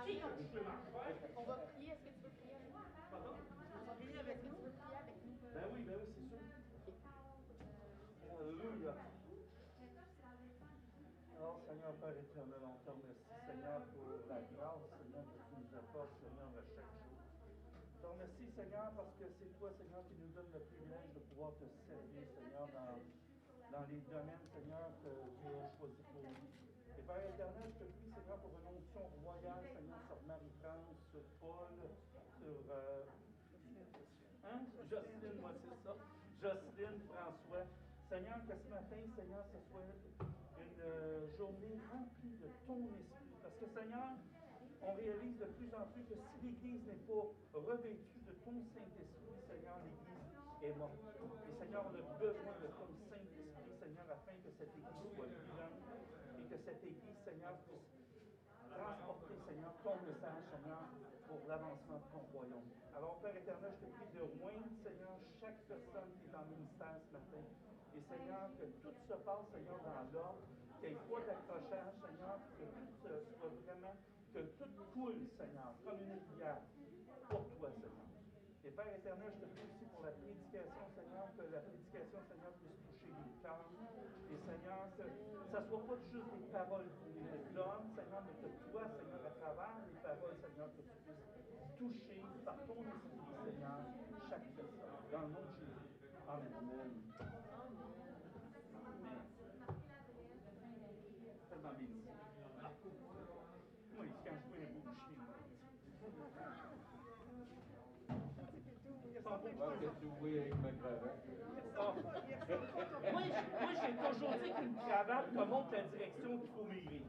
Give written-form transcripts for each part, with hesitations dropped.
Qui a touché ma chair? On va prier. Est-ce que tu veux prier avec nous? Pardon? On va prier avec nous. Est-ce que tu veux prier avec nous? Ben oui, c'est sûr. Alléluia. Alors, Seigneur Père éternel, on te remercie, Seigneur, pour la grâce, Seigneur, que tu nous apportes, Seigneur, à chaque jour. Je te remercie, Seigneur, parce que c'est toi, Seigneur, qui nous donne le privilège de pouvoir te servir, Seigneur, dans les domaines, Seigneur, que tu as choisis pour nous. Et Père éternel, je te prie, Seigneur, pour une onction royale, Seigneur, sur Marie-France, sur Paul, sur... Jocelyne, moi, c'est ça. Jocelyne, François. Seigneur, que ce matin, Seigneur, ce soit une journée remplie de ton esprit. Parce que, Seigneur, on réalise de plus en plus que si l'Église n'est pas revêtue de ton Saint-Esprit, Seigneur, l'Église est morte. Et Seigneur, on a besoin de ton Saint-Esprit, Seigneur, afin que cette Église soit vivante et que cette Église, Seigneur, puisse transporter, Seigneur, ton message, Seigneur, pour l'avancement de ton royaume. Alors, Père éternel, je te prie de oindre, Seigneur, chaque personne qui est en ministère ce matin. Et Seigneur, que tout se passe, Seigneur, dans l'ordre, qu'il n'y ait pas d'accrochage, Seigneur, que tout soit vraiment, que tout coule, Seigneur, comme une rivière pour toi, Seigneur. Et Père éternel, je te prie aussi pour la prédication, Seigneur, que la prédication, Seigneur, puisse toucher les cœurs. Et Seigneur, que ça ne soit pas juste des paroles pour les hommes, Seigneur, mais que toi, Seigneur, à travers les paroles, Seigneur, que tu puisses toucher par ton esprit, Seigneur, chaque personne. Dans le nom de Jésus. Amen. Amen. Tellement béni. Oui, quand je vois un beau chien. Que tu vois avec ma cravate. Moi, j'ai toujours dit qu'une cravate te montre la direction qu'il faut migrer.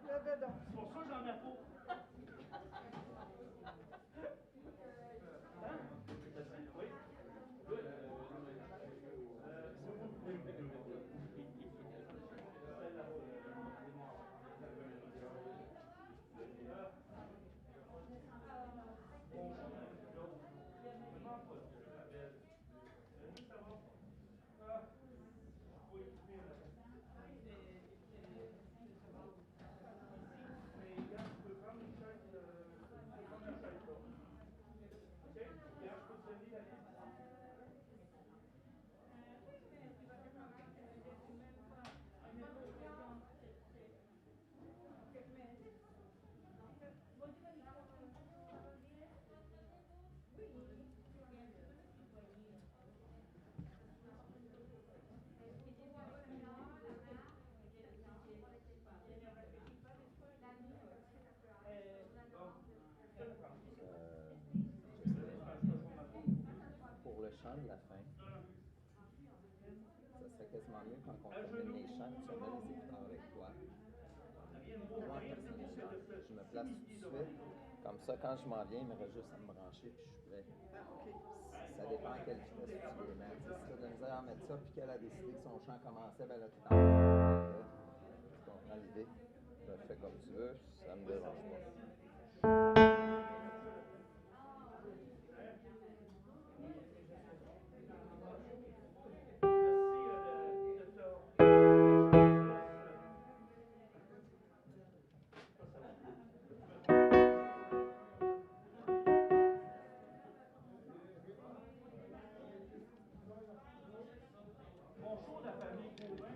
C'est pour ça que j'en ai pas. Oui. Pour le chant de la fin, ça serait quasiment mieux quand on termine les chants, tu remets les écouteurs avec toi. Moi, personnellement, je me place tout de suite. Comme ça, quand je m'en viens, il me reste juste à me brancher puis je suis prêt. Ça dépend à quelle vitesse tu les mets. Si tu as de la misère à mettre ça puis qu'elle a décidé que son chant commençait, ben là, tu t'en vas. Tu comprends l'idée? Je le fais comme tu veux, ça me dérange pas. Bonjour la famille Gauvin.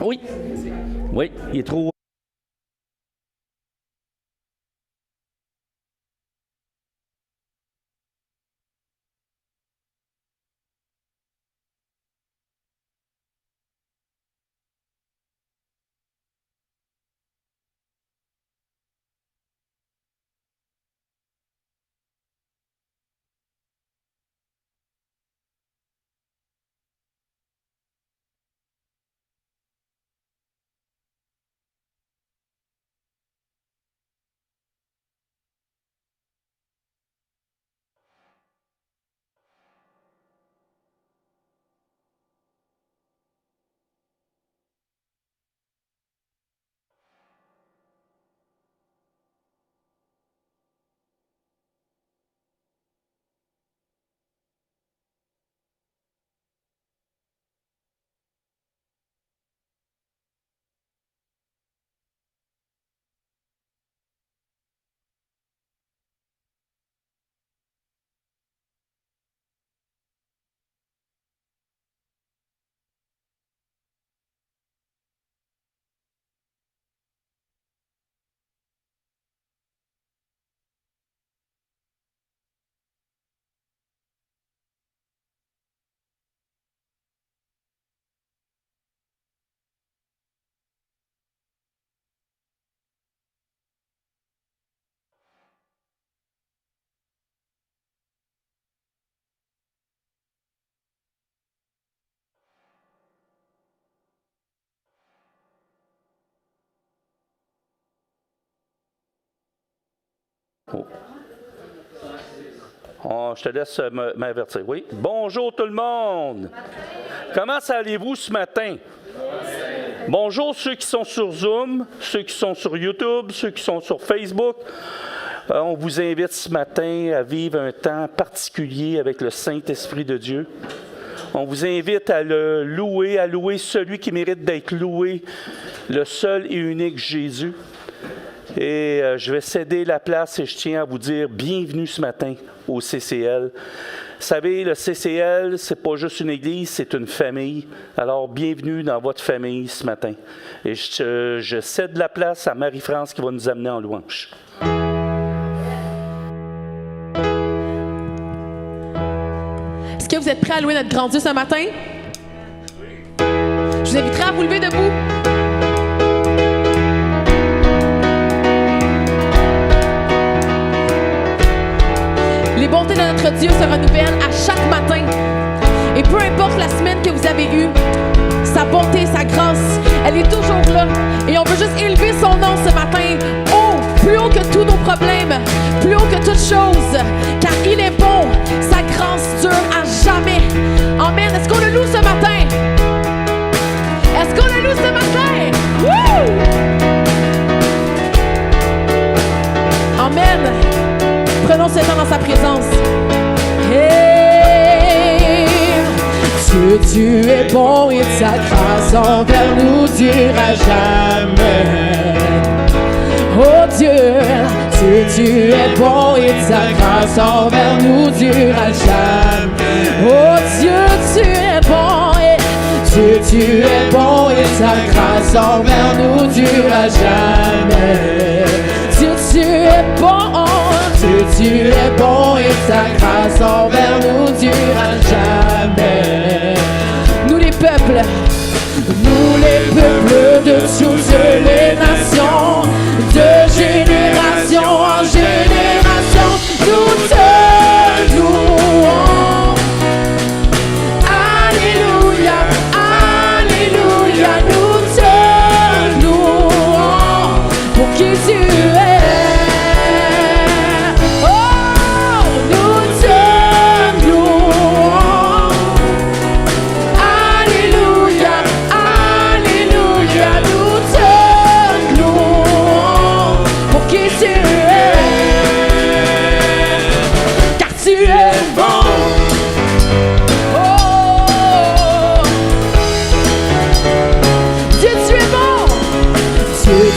Oui. Oui, il est trop... Oh, je te laisse m'avertir. Oui. Bonjour tout le monde. Comment allez-vous ce matin? Bonjour ceux qui sont sur Zoom, ceux qui sont sur YouTube, ceux qui sont sur Facebook. On vous invite ce matin à vivre un temps particulier avec le Saint-Esprit de Dieu. On vous invite à le louer, à louer celui qui mérite d'être loué, le seul et unique Jésus. Et je vais céder la place et je tiens à vous dire bienvenue ce matin au CCL. Vous savez, le CCL, c'est pas juste une église, c'est une famille. Alors, bienvenue dans votre famille ce matin. Et je cède la place à Marie-France qui va nous amener en louange. Est-ce que vous êtes prêts à louer notre grand Dieu ce matin? Je vous inviterai à vous lever debout. Les bontés de notre Dieu se renouvellent à chaque matin. Et peu importe la semaine que vous avez eue, sa bonté, sa grâce, elle est toujours là. Et on veut juste élever son nom ce matin. Oh, plus haut que tous nos problèmes, plus haut que toutes choses. Car il est bon, sa grâce dure à jamais. Amen. Est-ce qu'on le loue ce matin? Est-ce qu'on le loue ce matin? Woo! Amen. Prenons ce temps dans sa présence. Hey, tu es bon et ta grâce envers nous durera jamais. Oh Dieu, tu es bon et ta grâce envers nous durera jamais. Oh Dieu, tu es bon et tu es bon et ta grâce envers nous durera jamais. Dieu, tu es bon. Tu es bon et ta grâce envers nous durera jamais. Nous les peuples de toutes les nations, de génération en génération, nous te louons. Alléluia, alléluia, nous te louons pour qui tu es.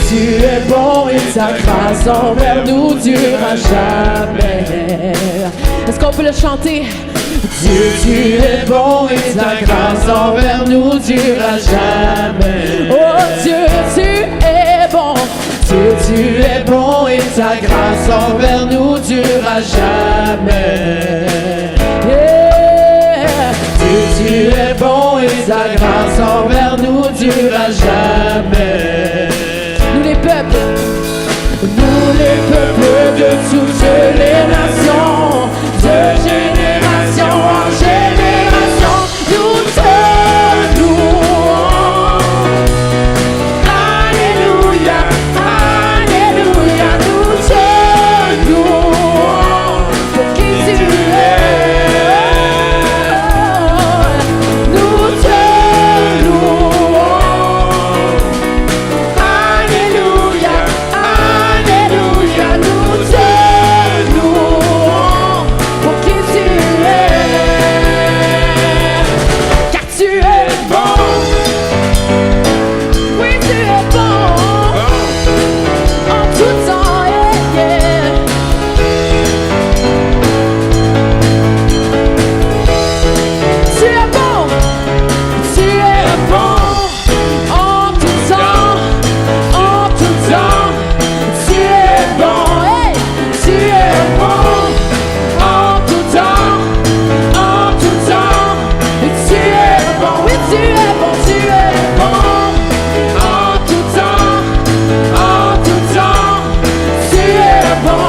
Tu es bon et ta grâce envers nous durera jamais. Est-ce qu'on peut le chanter? Dieu, tu es bon et ta grâce envers nous durera jamais. Oh Dieu, tu es bon. Dieu, tu es bon et ta grâce envers nous durera jamais. Yeah. Dieu, tu es bon et ta grâce envers nous durera jamais. Nous les peuples de toutes les nations, de génération en génération, nous te louons. Alléluia, Alléluia, nous te louons pour qui tu es. Nous te louons. Alléluia, Alléluia, nous te louons pour qui tu es. Car tu es bon. Oui, tu es bon. En tout temps, yeah, yeah. Tu es bon. Tu es bon. En tout temps. En tout temps. Tu es bon. Hey, tu es bon. En tout temps. En tout temps. Tu es bon. Oui, tu es bon. Tu es bon. En tout temps. En tout temps. Tu es bon.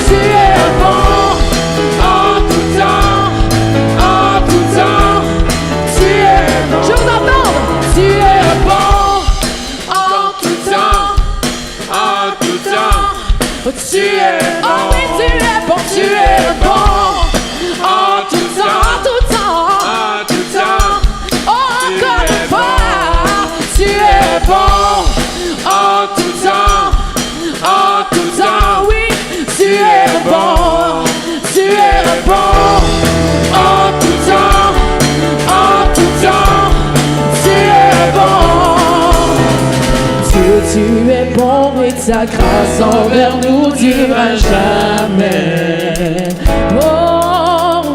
Tu es bon. En tout temps. En tout temps. Tu es bon. Je vous entends. Tu es bon. En tout temps. En tout temps. Tu es bon. Oh oui, tu es bon. Tu es bon. En tout temps. En tout temps. En tout temps. Oh, encore une fois. Tu es bon. En tout temps. En tout temps. Oui, tu es bon. Tu es bon. En tout temps. En tout temps. Tu es bon. Dieu, tu es bon et ta grâce envers nous durera jamais. Oh,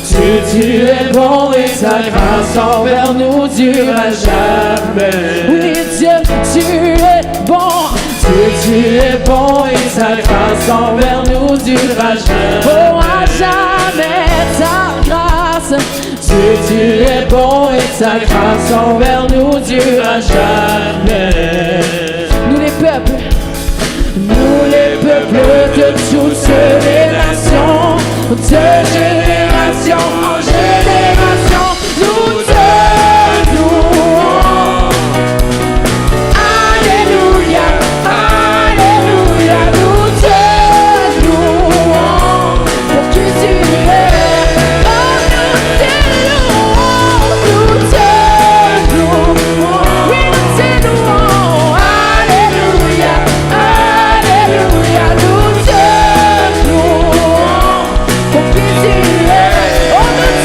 Dieu, tu es bon et ta grâce envers nous durera jamais. Oui, Dieu, tu es bon. Dieu, tu es bon et ta grâce envers nous durera jamais. Oh, à jamais ta grâce. Dieu, tu es bon et ta grâce envers nous durera jamais. Nous les peuples de toutes les nations, de génération en génération, nous te louons. Alléluia, Alléluia, nous te louons pour qui tu es. Oh, nous te louons, nous te louons. Oui, nous te louons. Alléluia, Alléluia, nous te louons pour qui tu es. Oh, nous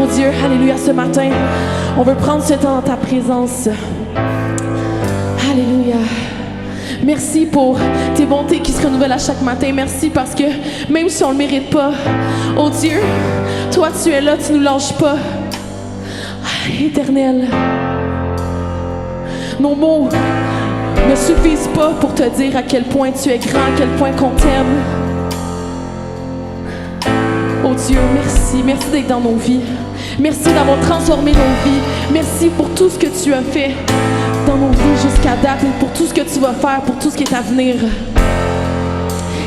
Oh Dieu, alléluia, ce matin, on veut prendre ce temps dans ta présence. Alléluia. Merci pour tes bontés qui se renouvellent à chaque matin. Merci parce que même si on ne le mérite pas, oh Dieu, toi tu es là, tu ne nous lâches pas. Éternel, nos mots ne suffisent pas pour te dire à quel point tu es grand, à quel point qu'on t'aime. Oh Dieu, merci. Merci d'être dans nos vies. Merci d'avoir transformé nos vies. Merci pour tout ce que tu as fait dans nos vies jusqu'à date et pour tout ce que tu vas faire, pour tout ce qui est à venir.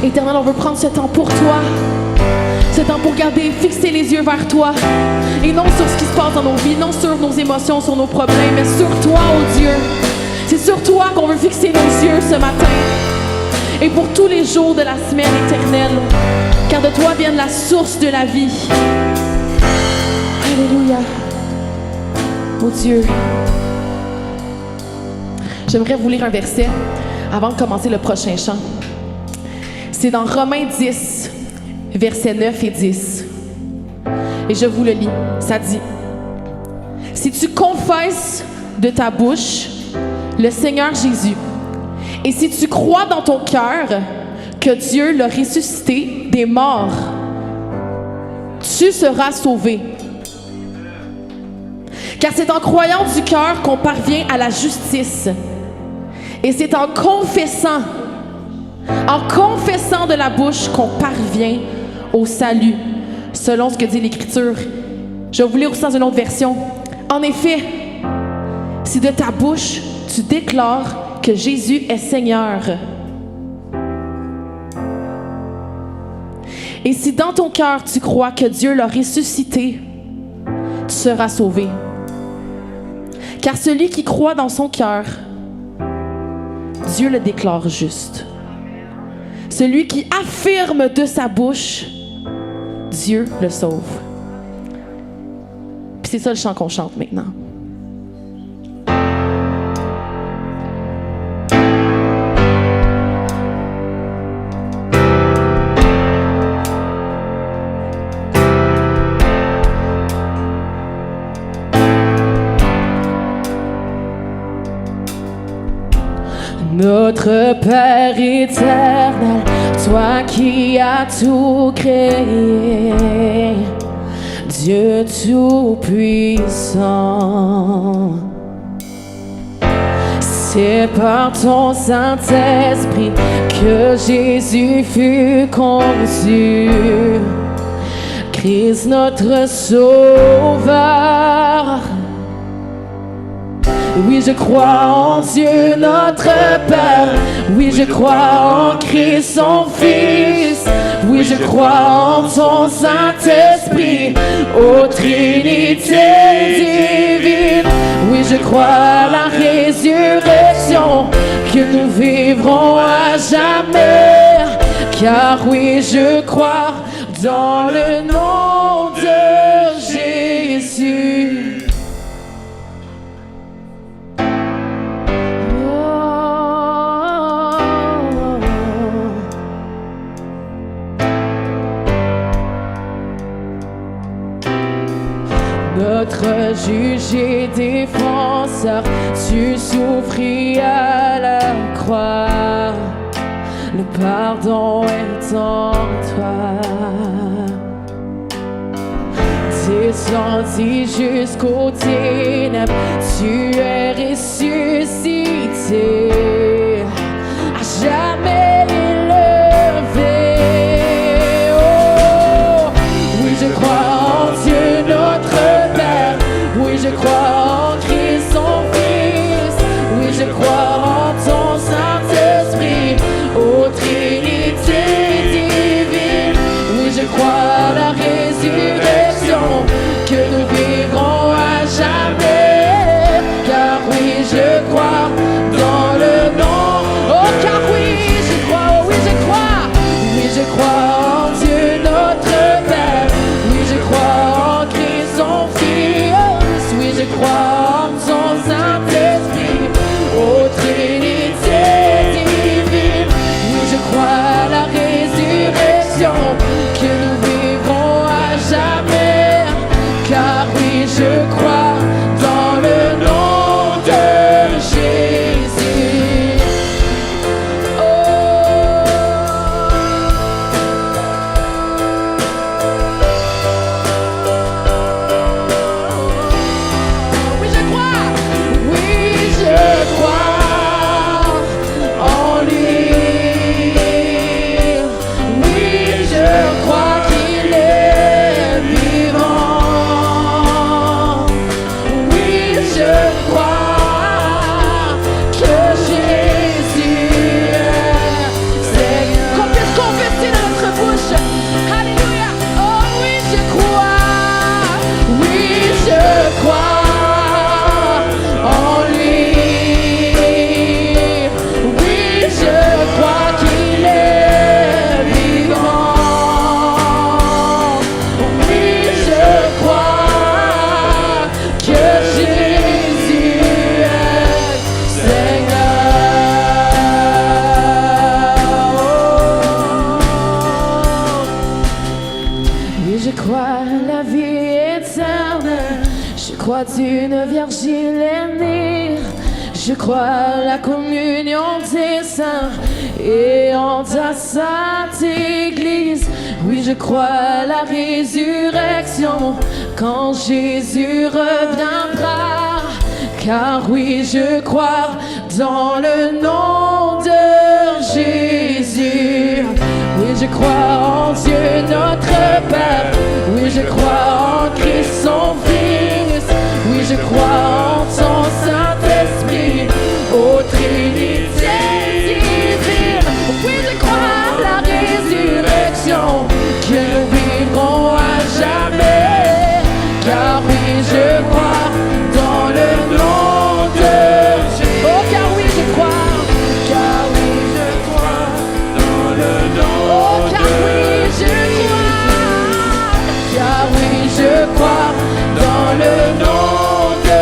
Éternel, on veut prendre ce temps pour toi. Ce temps pour garder, fixer les yeux vers toi. Et non sur ce qui se passe dans nos vies, non sur nos émotions, sur nos problèmes, mais sur toi, oh Dieu. C'est sur toi qu'on veut fixer nos yeux ce matin. Et pour tous les jours de la semaine éternelle. Car de toi vient la source de la vie. Alléluia. Oh Dieu. J'aimerais vous lire un verset avant de commencer le prochain chant. C'est dans Romains 10, versets 9 et 10. Et je vous le lis. Ça dit: si tu confesses de ta bouche le Seigneur Jésus, et si tu crois dans ton cœur que Dieu l'a ressuscité des morts, tu seras sauvé. Car c'est en croyant du cœur qu'on parvient à la justice. Et c'est en confessant de la bouche qu'on parvient au salut, selon ce que dit l'Écriture. Je vais vous lire aussi dans une autre version. En effet, si de ta bouche tu déclares que Jésus est Seigneur, et si dans ton cœur tu crois que Dieu l'a ressuscité, tu seras sauvé. Car celui qui croit dans son cœur, Dieu le déclare juste. Celui qui affirme de sa bouche, Dieu le sauve. Puis c'est ça le chant qu'on chante maintenant. Notre Père éternel, toi qui as tout créé, Dieu tout-puissant, c'est par ton Saint-Esprit que Jésus fut conçu, Christ notre Sauveur. Oui, je crois en Dieu notre Père. Oui, je crois en Christ son Fils. Oui, je crois en ton Saint-Esprit, ô Trinité divine. Oui, je crois à la résurrection, que nous vivrons à jamais. Car oui, je crois dans le nom de Jésus. Notre juge et défenseur, tu souffris à la croix. Le pardon est en toi. Descendu jusqu'aux ténèbres, tu es ressuscité. À jamais élevé. Oh, oui, je crois en Dieu notre Père. Oui, je crois en Christ son Fils. Oui, je crois en ton Saint-Esprit, ô Trinité divine. Oui, je crois à la résurrection, que nous vivrons à jamais. Car oui, je crois dans le nom. Oh, car oui, je crois, oh oui, je crois. Oui, je crois en Dieu notre Père. Oui, je crois en Christ son Fils. Oui, je crois en son Saint-Esprit, ô Trinité. je crois que Jésus est Seigneur. Qu'on puisse confesser dans notre bouche. Alléluia. Oh oui, je crois. Oui, je crois en lui. Oui, je crois qu'il est vivant. Oui, je crois que Jésus est Seigneur. Oui, je crois à la vie éternelle. Je crois d'une Vierge aînée. Je crois à la communion des saints et en ta sainte Église. Oui, je crois à la résurrection quand Jésus reviendra. Car oui, je crois dans le nom de Jésus. Oui, je crois en Dieu notre Père. Oui, je crois en Christ son Fils. Oui, je crois en son Saint-Esprit, ô Trinité divine. Oui, je crois à la résurrection, que nous vivrons à jamais. Car oui, je crois dans le nom de Jésus. Oh, car oui, je crois. Car oui, je crois dans le nom. Oh, car oui, je crois. Car oui, je crois dans le nom de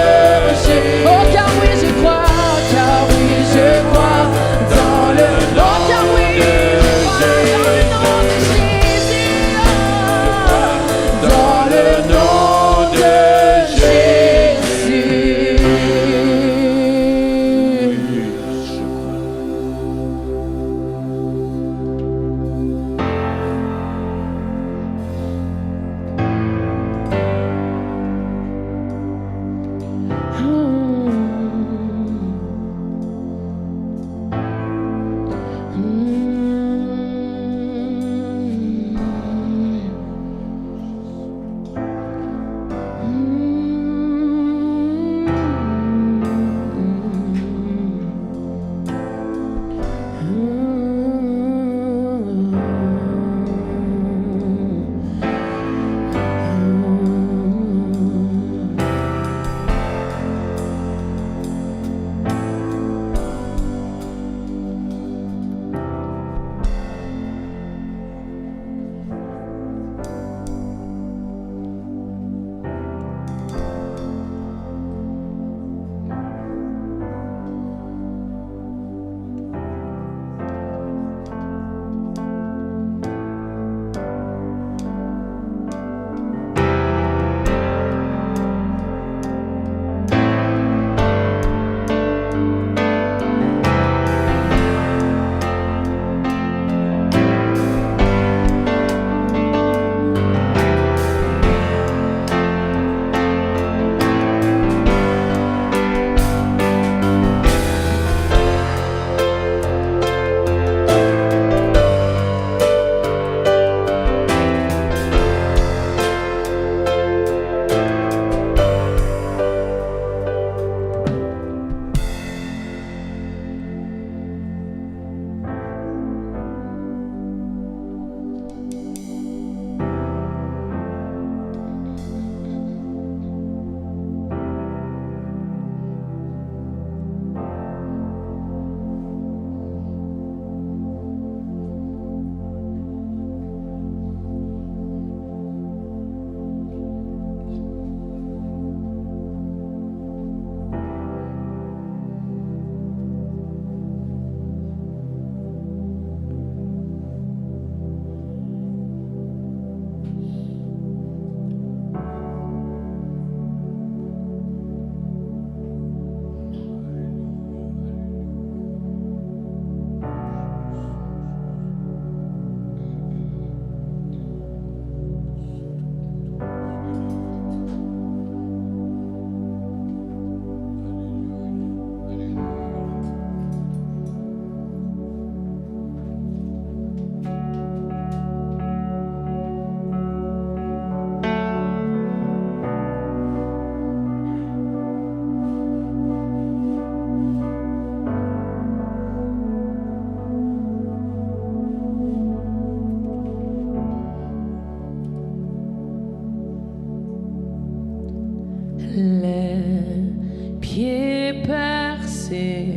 pieds percés,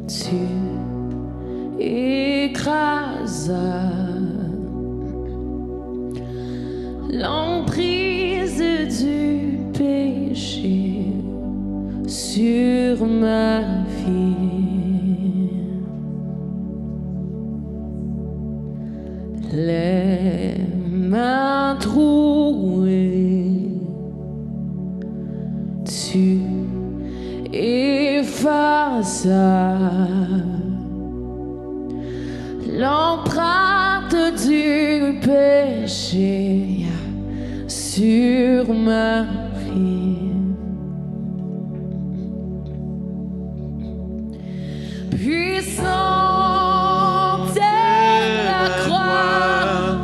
tu écrasas l'emprise du péché sur ma vie. Les mains trouées, tu effaces l'empreinte du péché sur ma vie. Puissante est la croix,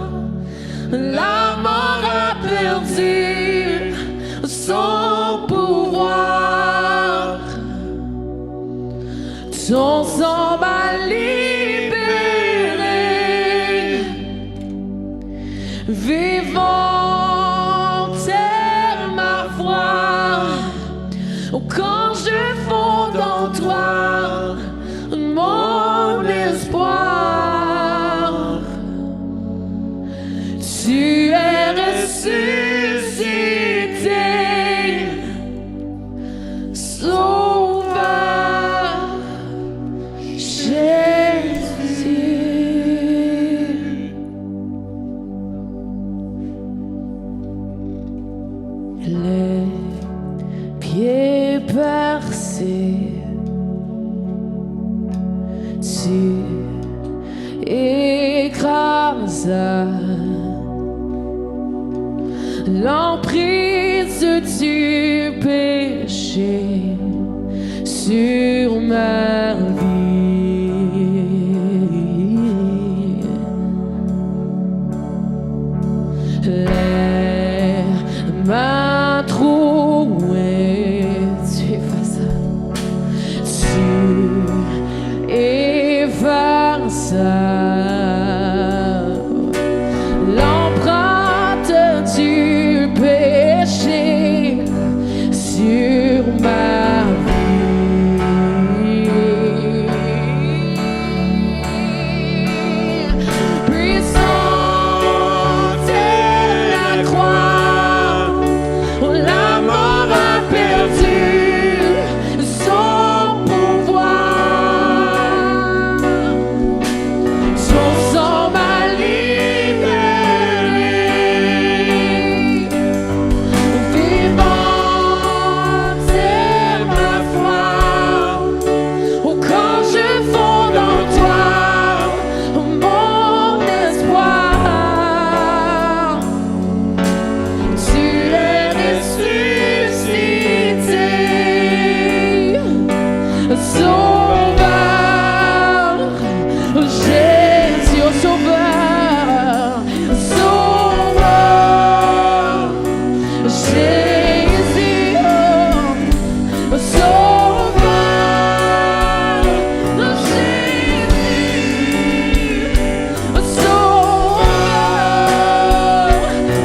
la mort a perdu son pouvoir. Ton sang m'a libéré, vivante est ma foi. Quand je fonde en toi, mon espoir, tu es ressuscité, Sauveur Jésus. Les pieds percés, tu écrases l'emprise du péché sur ma vie. Les mains trouées, tu effaces, tu effaces l'empreinte du péché sur ma vie. Puissante est la croix, la mort a perdu son pouvoir. Son sang m'a libéré, vivante est ma foi. Oh, quand je fonde en toi, mon espoir, tu es ressuscité, Sauveur Jésus, oh Sauveur, Sauveur Jésus, oh Sauveur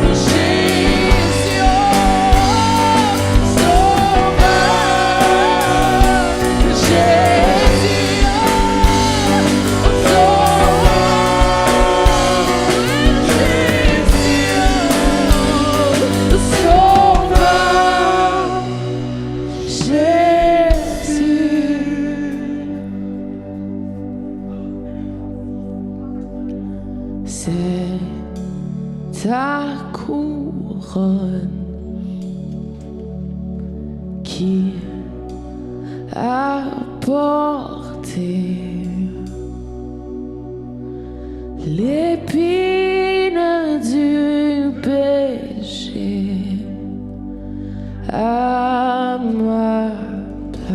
Jésus, oh Sauveur Jésus, oh Sauveur Jésus, oh c'est ta couronne qui a porté l'épine du péché à ma place.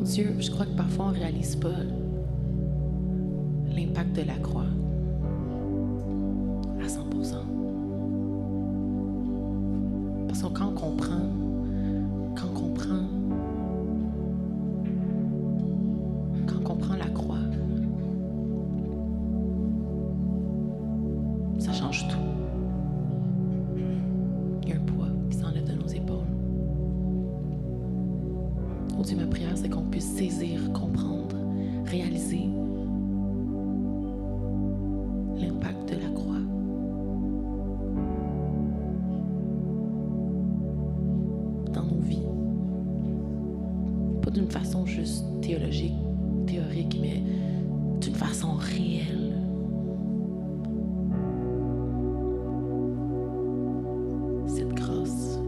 Dieu, je crois que parfois on ne réalise pas l'impact de la croix à 100%. Parce que quand on comprend la croix, ça change tout. Il y a un poids qui s'enlève de nos épaules. Oh Dieu, ma prière, c'est qu'on puisse saisir, comprendre, réaliser l'impact de la croix. Dans nos vies. Pas d'une façon juste théorique, mais d'une façon réelle. Cette grâce,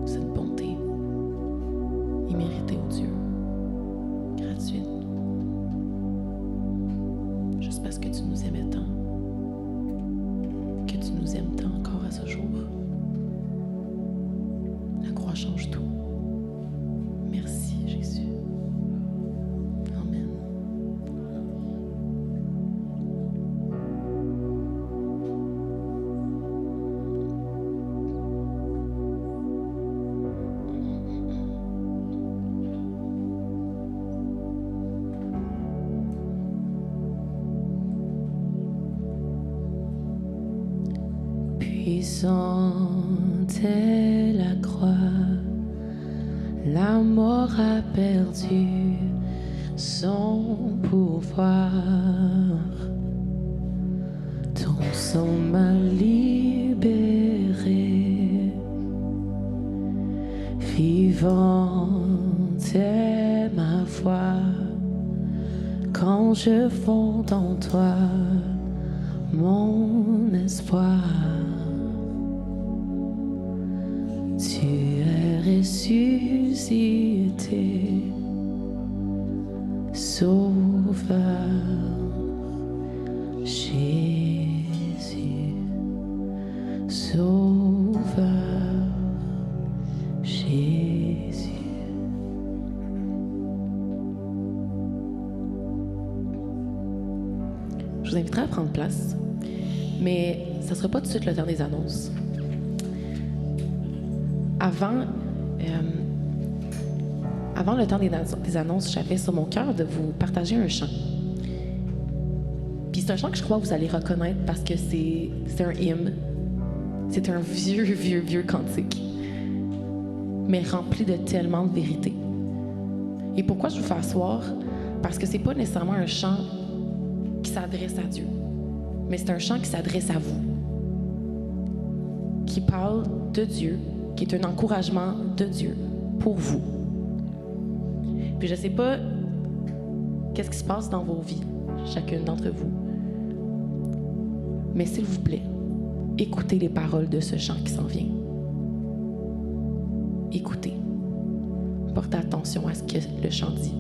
cette bonté, imméritée, oh Dieu, gratuite, juste parce que tu nous aimais tant, que tu nous aimes tant encore à ce jour. La croix change tout. Merci, Jésus. Amen. Puissante est la croix, la mort a perdu son pouvoir. Ton sang m'a libéré, vivante est ma foi. Quand je fonde en toi, mon espoir. Tu es ressuscité, Sauveur, Jésus, Sauveur, Jésus. Je vous inviterai à prendre place, mais ça ne sera pas tout de suite le temps des annonces. Avant le temps des annonces, j'avais sur mon cœur de vous partager un chant. Puis c'est un chant que je crois que vous allez reconnaître parce que c'est un hymne. C'est un vieux cantique, mais rempli de tellement de vérité. Et pourquoi je vous fais asseoir? Parce que c'est pas nécessairement un chant qui s'adresse à Dieu, mais c'est un chant qui s'adresse à vous, qui parle de Dieu, qui est un encouragement de Dieu pour vous. Puis je sais pas qu'est-ce qui se passe dans vos vies, chacune d'entre vous, mais s'il vous plaît, écoutez les paroles de ce chant qui s'en vient. Écoutez. Portez attention à ce que le chant dit.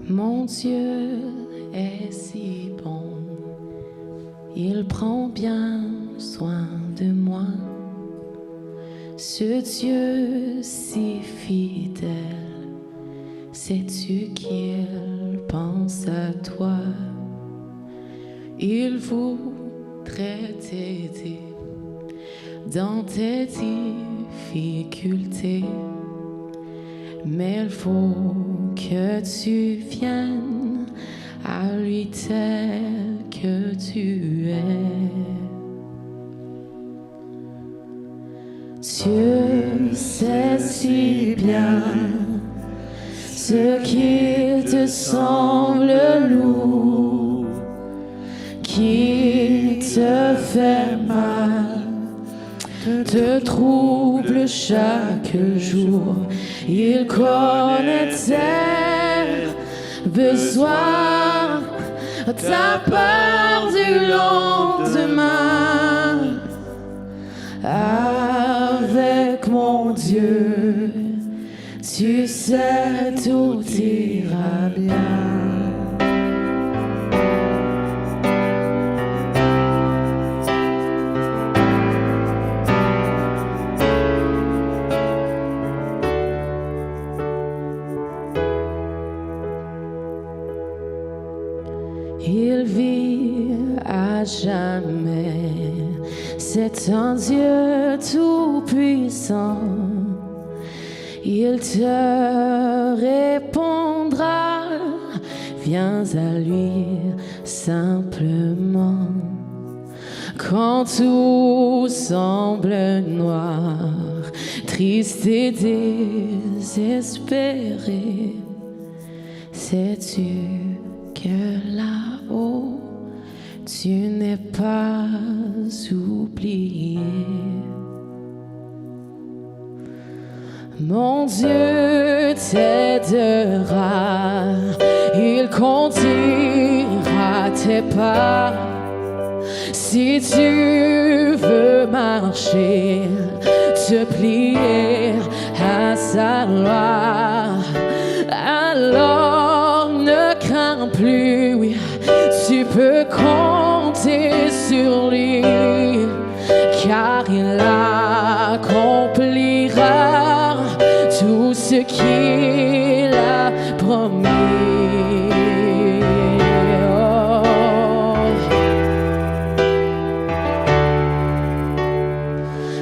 Mon Dieu est si bon, il prend bien soin de moi. Ce Dieu si fidèle, sais-tu qu'il pense à toi? Il voudrait t'aider dans tes difficultés, mais il faut que tu viennes à lui tel que tu es. Dieu sait si bien ce qui te semble lourd, qui te fait mal, te trouble chaque jour. Il connaît tes besoins, ta peur du lendemain. Avec mon Dieu, tu sais tout ira bien. Il vit à jamais, c'est un Dieu tout-puissant. Il te répondra, viens à lui simplement. Quand tout semble noir, triste et désespéré, sais-tu que là-haut, tu n'es pas oublié. Mon Dieu t'aidera, il conduira tes pas. Si tu veux marcher, te plier à sa loi, alors ne crains plus, oui, tu peux compter sur lui, car il accomplira tout ce qu'il a promis.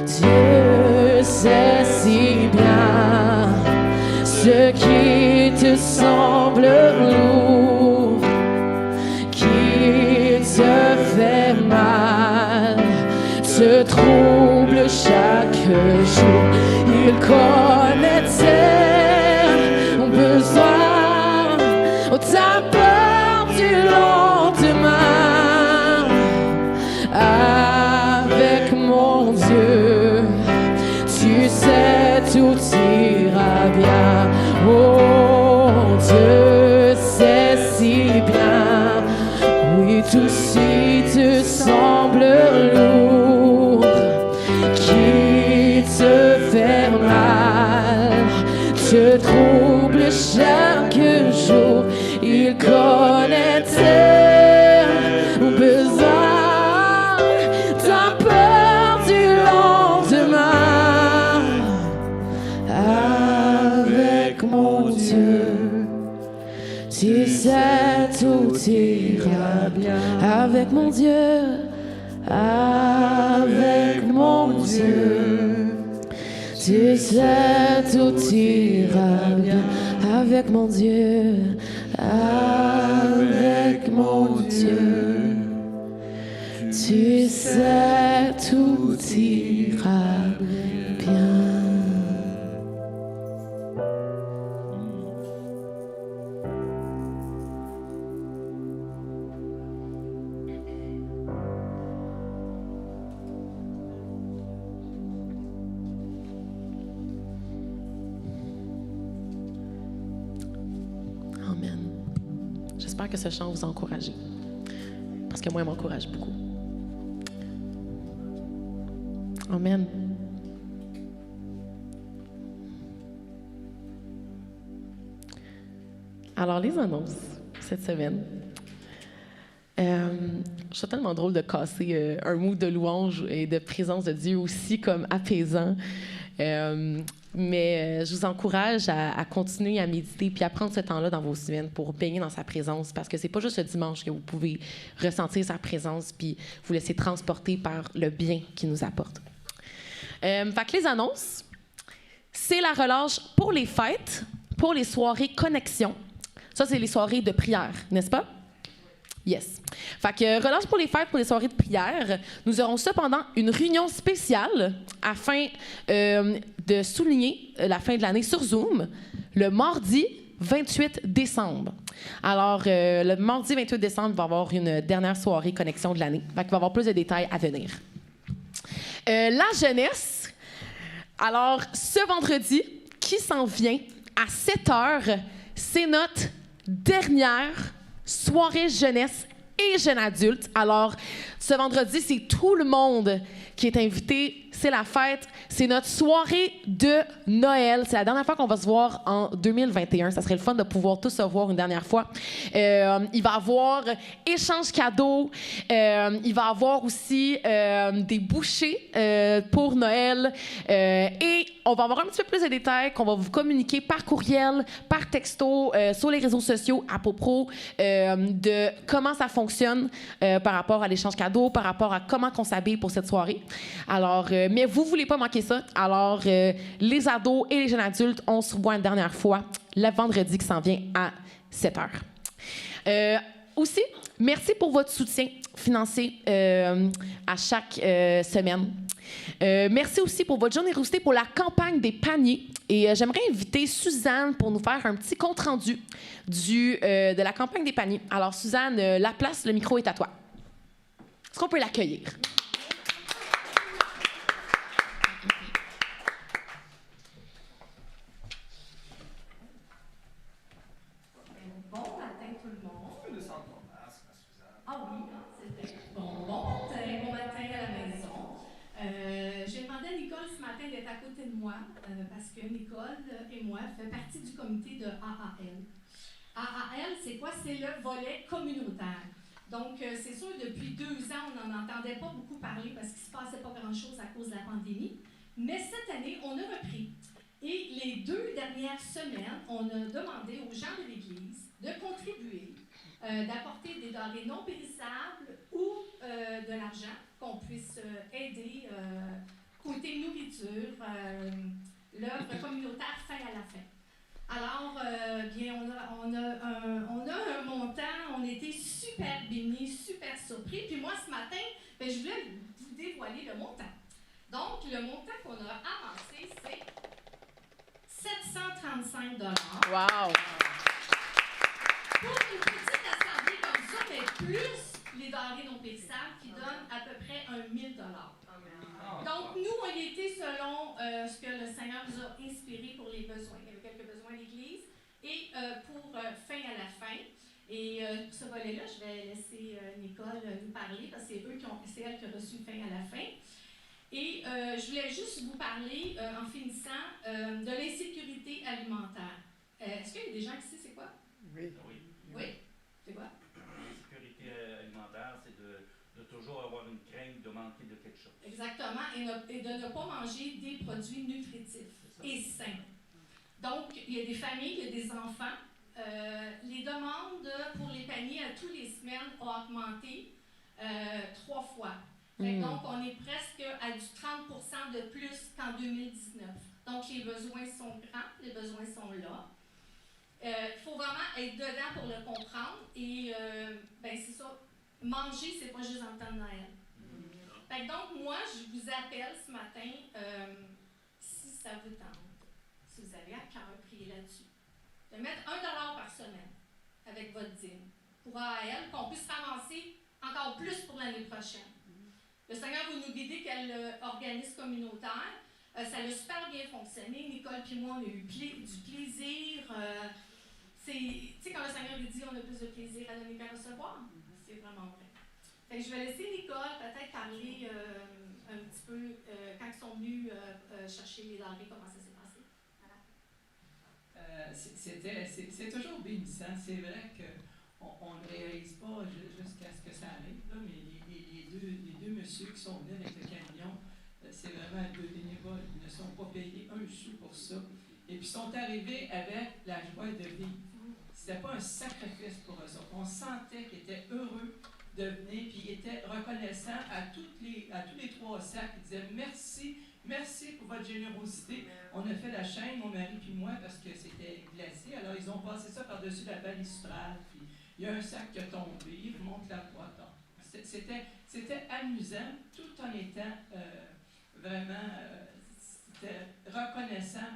Dieu sait si bien ce qui te semble lourd, qui te fait mal, te trouble chaque jour. Il connaît tes besoins, ta peur du lendemain. Avec mon Dieu, tu sais tout ira bien. Oh, Dieu sait si bien, oui, tout ce te semble lourd, qui te fait mal, te trouble chaque jour. Il connaît tes besoins, ta peur du lendemain. Avec mon Dieu, tu sais tout ira bien. Avec mon Dieu, avec mon Dieu, tu sais tout ira bien. Avec mon Dieu, avec mon Dieu, tu sais tout ira bien. Amen. J'espère que ce chant vous a encouragé. Parce que moi, il m'encourage beaucoup. Amen. Alors, les annonces cette semaine. Je trouve tellement drôle de casser un mood de louange et de présence de Dieu aussi comme apaisant. Mais je vous encourage à continuer à méditer puis à prendre ce temps-là dans vos semaines pour baigner dans sa présence, parce que c'est pas juste le dimanche que vous pouvez ressentir sa présence puis vous laisser transporter par le bien qu'il nous apporte. Fait que les annonces, c'est la relâche pour les fêtes, pour les soirées connexion. Ça, c'est les soirées de prière, n'est-ce pas? Yes. Fait que relâche pour les fêtes, pour les soirées de prière. Nous aurons cependant une réunion spéciale afin de souligner la fin de l'année sur Zoom, le mardi 28 décembre. Alors, le mardi 28 décembre, il va y avoir une dernière soirée connexion de l'année. Fait qu'il va y avoir plus de détails à venir. La jeunesse. Alors, ce vendredi qui s'en vient à 7 heures, c'est notre dernière soirée jeunesse et jeunes adultes. Alors, ce vendredi, c'est tout le monde qui est invité. C'est la fête. C'est notre soirée de Noël. C'est la dernière fois qu'on va se voir en 2021. Ça serait le fun de pouvoir tous se voir une dernière fois. Il va y avoir échange cadeaux. Il va y avoir aussi des bouchées pour Noël. Et on va avoir un petit peu plus de détails qu'on va vous communiquer par courriel, par texto, sur les réseaux sociaux à propos de comment ça fonctionne par rapport à l'échange cadeaux, par rapport à comment on s'habille pour cette soirée. Alors, mais vous ne voulez pas manquer ça. Alors, les ados et les jeunes adultes, on se revoit une dernière fois le vendredi qui s'en vient à 7 heures. Aussi, merci pour votre soutien financier à chaque semaine. Merci aussi pour votre générosité pour la campagne des paniers. Et j'aimerais inviter Suzanne pour nous faire un petit compte-rendu de la campagne des paniers. Alors, Suzanne, la place, le micro est à toi. Est-ce qu'on peut l'accueillir? Bon matin tout le monde. Ah oui, c'était bon matin à la maison. J'ai demandé à Nicole ce matin d'être à côté de moi parce que Nicole et moi fait partie du comité de AAL. AAL, c'est quoi? C'est le volet communautaire. Donc, c'est sûr, depuis 2 ans, on n'en entendait pas beaucoup parler parce qu'il ne se passait pas grand-chose à cause de la pandémie. Mais cette année, on a repris. Et les 2 dernières semaines, on a demandé aux gens de l'Église de contribuer, d'apporter des denrées non périssables ou de l'argent, qu'on puisse aider côté nourriture, l'œuvre communautaire Fin à la fin. Alors, bien, on a un montant, on était super bénis, super surpris. Puis moi, ce matin, bien, je voulais vous dévoiler le montant. Donc, le montant qu'on a avancé, c'est 735 $. Wow! Pour une petite assemblée comme ça, mais plus les denrées non périssables qui donnent à peu près 1 000 $. Donc, nous, on y était selon ce que le Seigneur nous a inspiré pour les besoins. Il y avait quelques besoins de l'Église. Et pour Fin à la fin. Et pour ce volet-là, je vais laisser Nicole nous parler parce que c'est elle qui a reçu Fin à la fin. Et je voulais juste vous parler, en finissant, de l'insécurité alimentaire. Est-ce qu'il y a des gens qui savent c'est quoi? Oui. Oui? C'est quoi? L'insécurité alimentaire, c'est de toujours avoir une crainte de manquer de quelque chose. Exactement, et de ne pas manger des produits nutritifs et sains. Donc, il y a des familles, il y a des enfants. Les demandes pour les paniers à tous les semaines ont augmenté 3 fois. Donc, on est presque à du 30% de plus qu'en 2019. Donc, les besoins sont grands, les besoins sont là. Il faut vraiment être dedans pour le comprendre. Et, ben c'est ça, manger, c'est pas juste en temps de Noël. Fait que donc, moi, je vous appelle ce matin, si ça vous tente, si vous avez à cœur prier là-dessus, de mettre 1 $ par semaine avec votre dîme pour AAL, qu'on puisse ramasser encore plus pour l'année prochaine. Le Seigneur va nous guider quel organisme communautaire. Ça a super bien fonctionné. Nicole et moi, on a eu du plaisir. Tu sais, quand le Seigneur lui dit on a plus de plaisir à donner qu'à recevoir, c'est vraiment vrai. Fait que je vais laisser Nicole peut-être parler un petit peu quand ils sont venus chercher les denrées, comment ça s'est passé. Voilà. C'est toujours bénissant. C'est vrai qu'on ne réalise pas jusqu'à ce que ça arrive, là, mais les deux messieurs qui sont venus avec le camion, c'est vraiment 2 bénévoles. Ils ne sont pas payés un sou pour ça. Et puis ils sont arrivés avec la joie de vivre. C'était pas un sacrifice pour eux autres. On sentait qu'ils étaient heureux de venir, puis ils étaient reconnaissants à tous les 3 sacs. Ils disaient merci pour votre générosité. On a fait la chaîne, mon mari puis moi, parce que c'était glacé. Alors ils ont passé ça par-dessus la balustrade, puis il y a un sac qui a tombé, ils remontent la boîte. C'était amusant, tout en étant vraiment reconnaissant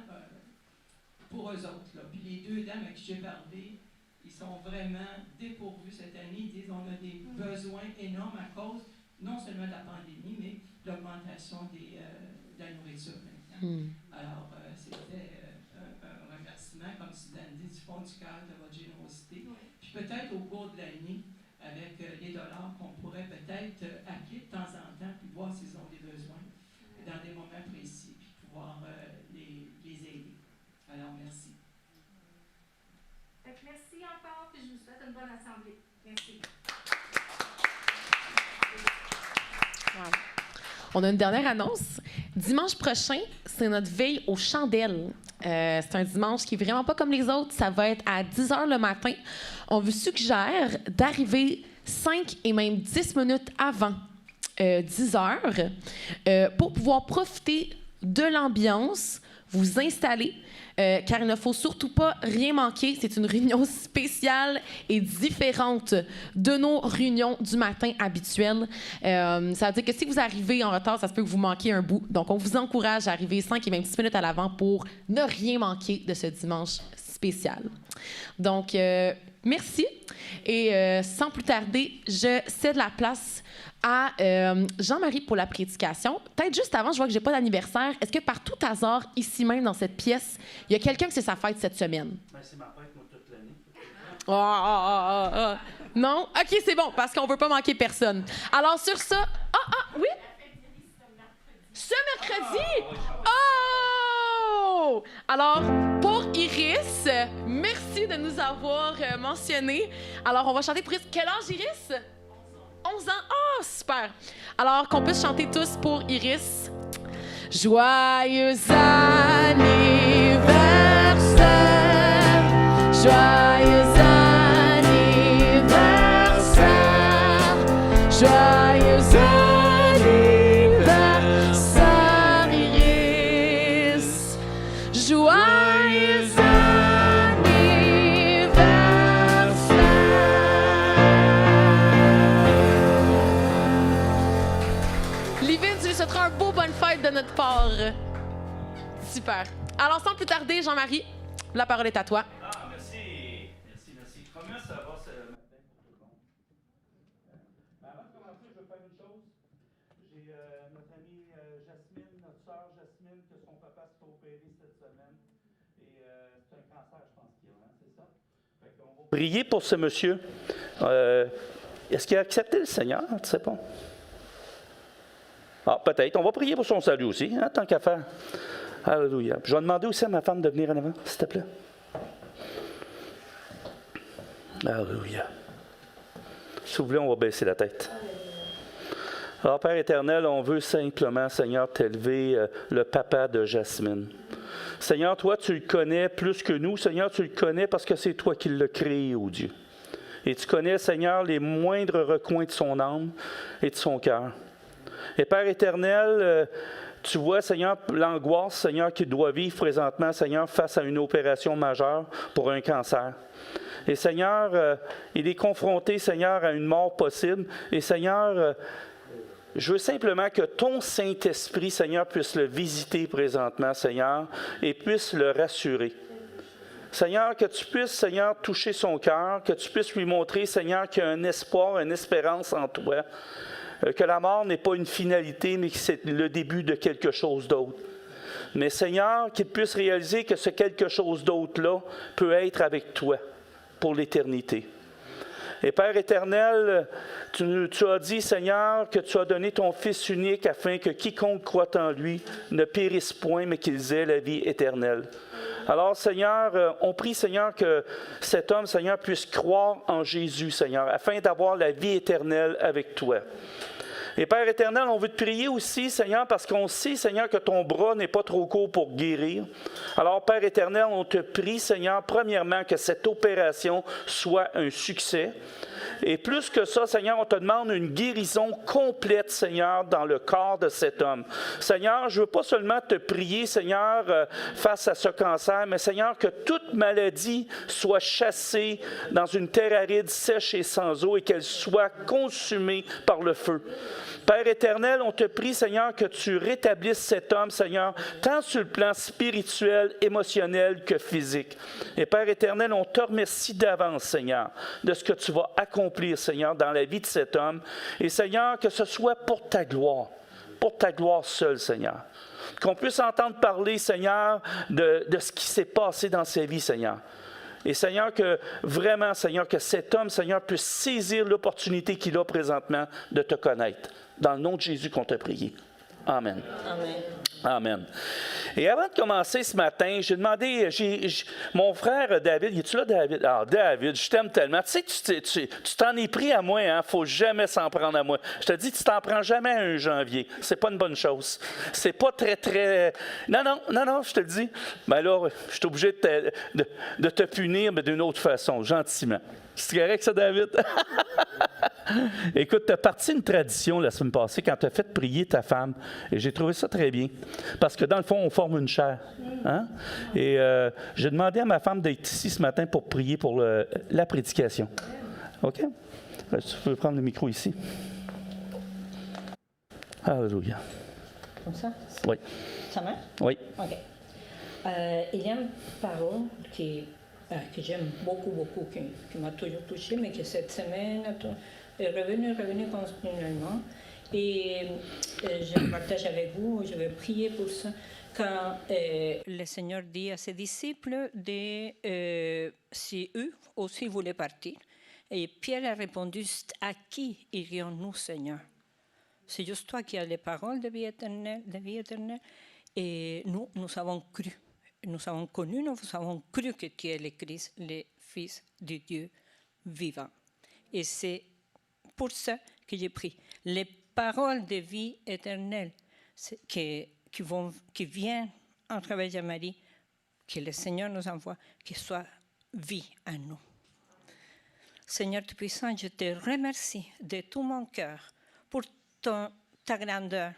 pour eux autres. Là. Puis les 2 dames à qui j'ai parlé, ils sont vraiment dépourvus cette année. Ils disent qu'on a des besoins énormes à cause non seulement de la pandémie, mais de l'augmentation de la nourriture maintenant. Alors, c'était un remerciement, comme Suzanne dit, du fond du cœur de votre générosité. Puis peut-être au cours de l'année, avec les dollars qu'on pourrait peut-être appeler de temps en temps, puis voir s'ils ont des besoins dans des moments précis, puis pouvoir les aider. Alors, merci. Merci encore, puis je vous souhaite une bonne assemblée. Merci. Wow. On a une dernière annonce. Dimanche prochain, c'est notre veille aux chandelles. C'est un dimanche qui est vraiment pas comme les autres. Ça va être à 10 h le matin. On vous suggère d'arriver 5 et même 10 minutes avant 10 h pour pouvoir profiter de l'ambiance, vous installer, car il ne faut surtout pas rien manquer. C'est une réunion spéciale et différente de nos réunions du matin habituelles. Ça veut dire que si vous arrivez en retard, ça se peut que vous manquiez un bout. Donc, on vous encourage à arriver 5 et même 10 minutes à l'avant pour ne rien manquer de ce dimanche spécial. Donc, merci. Et sans plus tarder, je cède la place à Jean-Marie pour la prédication. Peut-être juste avant, je vois que j'ai pas d'anniversaire. Est-ce que par tout hasard, ici même dans cette pièce, il y a quelqu'un que c'est sa fête cette semaine? Ben, c'est ma fête, moi, toute l'année. Non? OK, c'est bon, parce qu'on veut pas manquer personne. Alors, sur ça... oui? Ce mercredi? Oh! Alors, pour Iris, merci de nous avoir mentionnés. Alors, on va chanter pour Iris. Quel âge, Iris? 11 ans. Oh, super. Alors, qu'on puisse chanter tous pour Iris. Joyeux anniversaire. Joyeux anniversaire. Joyeux anniversaire, Iris. Joyeux de notre part. Super. Alors, sans plus tarder, Jean-Marie, la parole est à toi. Merci. Comment ça va ce matin pour tout le monde? Avant de commencer, je veux faire une chose. J'ai notre amie Jasmine, notre sœur Jasmine, que son papa s'est opéré cette semaine. Et c'est un cancer, je pense qu'il a, c'est ça? Fait qu'on va prier pour ce monsieur. Est-ce qu'il a accepté le Seigneur? Tu sais pas. Ah, peut-être. On va prier pour son salut aussi, hein, tant qu'à faire. Alléluia. Je vais demander aussi à ma femme de venir en avant, s'il te plaît. Alléluia. Si vous voulez, on va baisser la tête. Alors, Père éternel, on veut simplement, Seigneur, t'élever le papa de Jasmine. Seigneur, toi, tu le connais plus que nous. Seigneur, tu le connais parce que c'est toi qui l'as créé, oh Dieu. Et tu connais, Seigneur, les moindres recoins de son âme et de son cœur. Et Père éternel, tu vois, Seigneur, l'angoisse, Seigneur, qu'il doit vivre présentement, Seigneur, face à une opération majeure pour un cancer. Et Seigneur, il est confronté, Seigneur, à une mort possible. Et Seigneur, je veux simplement que ton Saint-Esprit, Seigneur, puisse le visiter présentement, Seigneur, et puisse le rassurer. Seigneur, que tu puisses, Seigneur, toucher son cœur, que tu puisses lui montrer, Seigneur, qu'il y a un espoir, une espérance en toi. Que la mort n'est pas une finalité, mais que c'est le début de quelque chose d'autre. Mais Seigneur, qu'il puisse réaliser que ce quelque chose d'autre-là peut être avec toi pour l'éternité. Et Père éternel, tu as dit, Seigneur, que tu as donné ton Fils unique afin que quiconque croit en lui ne périsse point, mais qu'ils aient la vie éternelle. Alors, Seigneur, on prie, Seigneur, que cet homme, Seigneur, puisse croire en Jésus, Seigneur, afin d'avoir la vie éternelle avec toi. Et Père éternel, on veut te prier aussi, Seigneur, parce qu'on sait, Seigneur, que ton bras n'est pas trop court pour guérir. Alors, Père éternel, on te prie, Seigneur, premièrement, que cette opération soit un succès. Et plus que ça, Seigneur, on te demande une guérison complète, Seigneur, dans le corps de cet homme. Seigneur, je ne veux pas seulement te prier, Seigneur, face à ce cancer, mais Seigneur, que toute maladie soit chassée dans une terre aride, sèche et sans eau et qu'elle soit consumée par le feu. Père éternel, on te prie, Seigneur, que tu rétablisses cet homme, Seigneur, tant sur le plan spirituel, émotionnel que physique. Et Père éternel, on te remercie d'avance, Seigneur, de ce que tu vas accomplir, Seigneur, dans la vie de cet homme. Et Seigneur, que ce soit pour ta gloire seule, Seigneur. Qu'on puisse entendre parler, Seigneur, de ce qui s'est passé dans sa vie, Seigneur. Et Seigneur, que vraiment, Seigneur, que cet homme, Seigneur, puisse saisir l'opportunité qu'il a présentement de te connaître. Dans le nom de Jésus qu'on t'a prié. Amen. Amen. Amen. Et avant de commencer ce matin, j'ai demandé, mon frère David, es-tu là, David? Ah, David, je t'aime tellement. Tu sais, tu t'en es pris à moi, hein? Faut jamais s'en prendre à moi. Je te dis, tu t'en prends jamais à un janvier. C'est pas une bonne chose. C'est pas très... Non, je te le dis. Ben là, je suis obligé de te punir, mais d'une autre façon, gentiment. C'est correct, ça, David? Écoute, tu as parti une tradition la semaine passée quand tu as fait prier ta femme. Et j'ai trouvé ça très bien. Parce que dans le fond, on forme une chair. Hein? Et j'ai demandé à ma femme d'être ici ce matin pour prier pour la prédication. OK? Tu peux prendre le micro ici. Alléluia. Comme ça? Oui. Ça marche? Oui. OK. Il y a une parole que j'aime beaucoup, qui m'a toujours touchée, mais que cette semaine est revenue continuellement. Et je le partage avec vous, je vais prier pour ça. Quand le Seigneur dit à ses disciples si eux aussi voulaient partir, et Pierre a répondu, à qui irions-nous, Seigneur? C'est juste toi qui as les paroles de vie éternelle, et nous avons cru. Nous avons connu, nous avons cru que tu es le Christ, le Fils de Dieu vivant. Et c'est pour ça que j'ai pris les paroles de vie éternelle qui viennent en travers de Marie, que le Seigneur nous envoie, qui soit vie à nous. Seigneur Tout-Puissant, je te remercie de tout mon cœur pour ta grandeur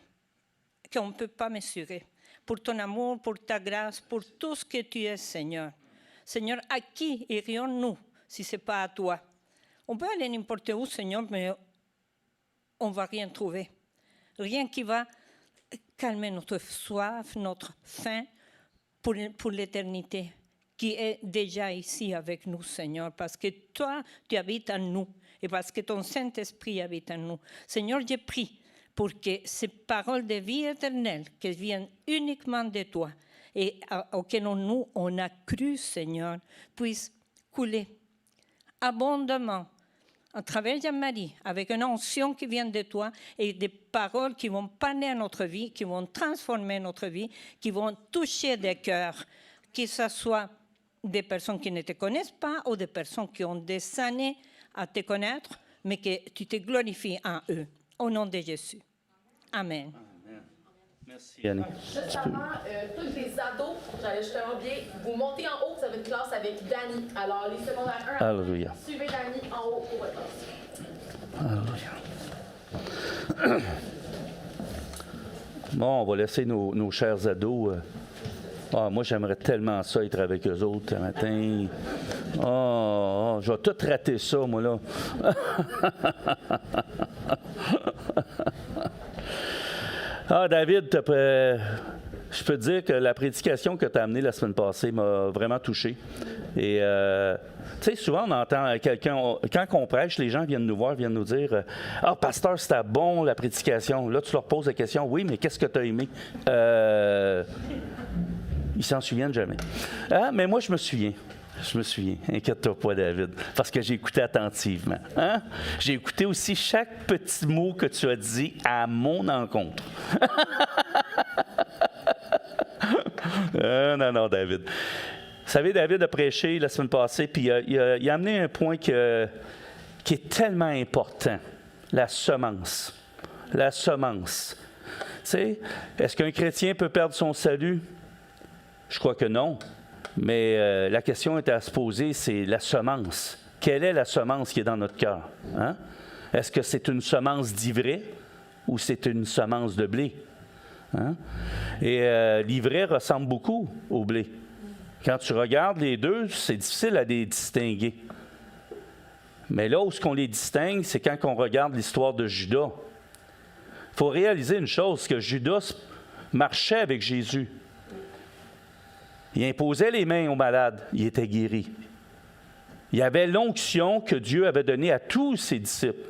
qu'on ne peut pas mesurer, pour ton amour, pour ta grâce, pour tout ce que tu es, Seigneur. Seigneur, à qui irions-nous si ce n'est pas à toi? On peut aller n'importe où, Seigneur, mais on ne va rien trouver. Rien qui va calmer notre soif, notre faim pour l'éternité, qui est déjà ici avec nous, Seigneur, parce que toi, tu habites en nous et parce que ton Saint-Esprit habite en nous. Seigneur, je prie pour que ces paroles de vie éternelle, qui viennent uniquement de toi et auxquelles nous, on a cru, Seigneur, puissent couler abondamment à travers de Marie, avec une onction qui vient de toi et des paroles qui vont parler à notre vie, qui vont transformer notre vie, qui vont toucher des cœurs, que ce soit des personnes qui ne te connaissent pas ou des personnes qui ont des années à te connaître, mais que tu te glorifies en eux. Au nom de Jésus. Amen. Merci, Annie. Juste avant, tous les ados, j'allais justement bien, vous montez en haut, vous avez une classe avec Dani. Alors, les secondaires 1, Alléluia. Suivez Dani en haut pour votre classe. Alléluia. Bon, on va laisser nos chers ados. Moi, j'aimerais tellement ça, être avec eux autres ce matin. Je vais tout rater ça, moi, là. David, je peux te dire que la prédication que tu as amenée la semaine passée m'a vraiment touché. Et, tu sais, souvent, on entend quelqu'un, quand on prêche, les gens viennent nous voir, viennent nous dire « Ah, pasteur, c'était bon, la prédication. » Là, tu leur poses la question « Oui, mais qu'est-ce que tu as aimé? » Ils s'en souviennent jamais. Mais moi, je me souviens. Inquiète-toi pas, David, parce que j'ai écouté attentivement. Hein? J'ai écouté aussi chaque petit mot que tu as dit à mon encontre. Non, David. Vous savez, David a prêché la semaine passée, puis il a amené un point qui est tellement important, la semence. La semence. Tu sais, est-ce qu'un chrétien peut perdre son salut? Je crois que non. Mais la question est à se poser, c'est la semence. quelle est la semence qui est dans notre cœur? Hein? Est-ce que c'est une semence d'ivraie ou c'est une semence de blé? Hein? Et l'ivraie ressemble beaucoup au blé. Quand tu regardes les deux, c'est difficile à les distinguer. Mais là où on les distingue, c'est quand on regarde l'histoire de Judas. Il faut réaliser une chose, que Judas marchait avec Jésus. Il imposait les mains aux malades, il était guéri. Il y avait l'onction que Dieu avait donnée à tous ses disciples.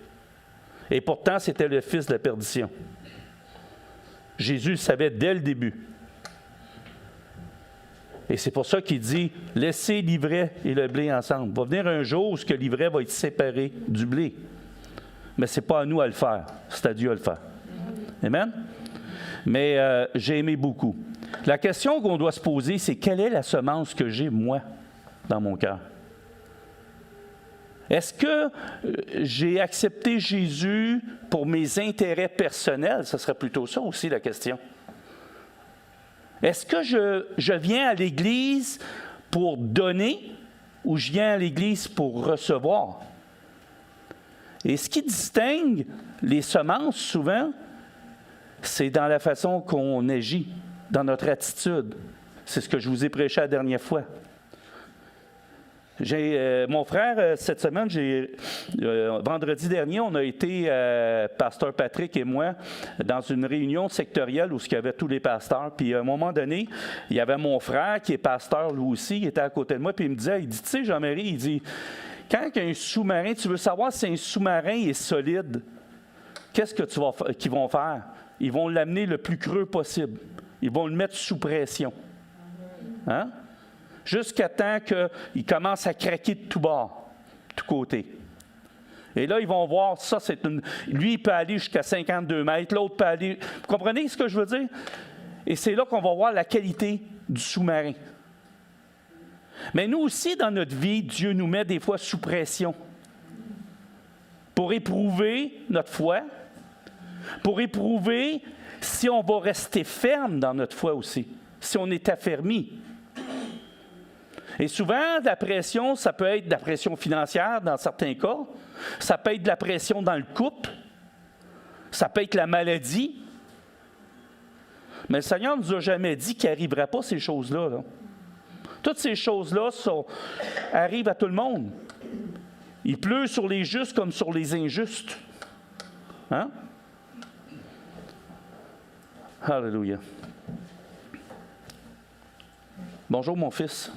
Et pourtant, c'était le fils de la perdition. Jésus le savait dès le début. Et c'est pour ça qu'il dit, laissez l'ivraie et le blé ensemble. Il va venir un jour où l'ivraie va être séparée du blé. Mais ce n'est pas à nous à le faire, c'est à Dieu à le faire. Amen? Mais j'ai aimé beaucoup. La question qu'on doit se poser, c'est quelle est la semence que j'ai, moi, dans mon cœur? Est-ce que j'ai accepté Jésus pour mes intérêts personnels? Ce serait plutôt ça aussi la question. Est-ce que je viens à l'Église pour donner ou je viens à l'Église pour recevoir? Et ce qui distingue les semences, souvent, c'est dans la façon qu'on agit, dans notre attitude. C'est ce que je vous ai prêché la dernière fois. Mon frère, cette semaine, vendredi dernier, on a été, pasteur Patrick et moi, dans une réunion sectorielle où il y avait tous les pasteurs. Puis à un moment donné, il y avait mon frère qui est pasteur lui aussi, qui était à côté de moi, puis il me disait, tu sais, Jean-Marie, il dit, quand il y a un sous-marin, tu veux savoir si un sous-marin est solide, qu'est-ce que qu'ils vont faire? Ils vont l'amener le plus creux possible. Ils vont le mettre sous pression. Hein? Jusqu'à temps qu'il commence à craquer de tous bords, de tous côtés. Et là, ils vont voir, ça, lui, il peut aller jusqu'à 52 mètres, l'autre peut aller... Vous comprenez ce que je veux dire? Et c'est là qu'on va voir la qualité du sous-marin. Mais nous aussi, dans notre vie, Dieu nous met des fois sous pression pour éprouver notre foi, pour éprouver si on va rester ferme dans notre foi aussi, si on est affermi. Et souvent, la pression, ça peut être de la pression financière dans certains cas, ça peut être de la pression dans le couple, ça peut être la maladie. Mais le Seigneur ne nous a jamais dit qu'il n'arriverait pas ces choses-là. Là. Toutes ces choses-là arrivent à tout le monde. Il pleut sur les justes comme sur les injustes. Hein? Alléluia. Bonjour, mon fils.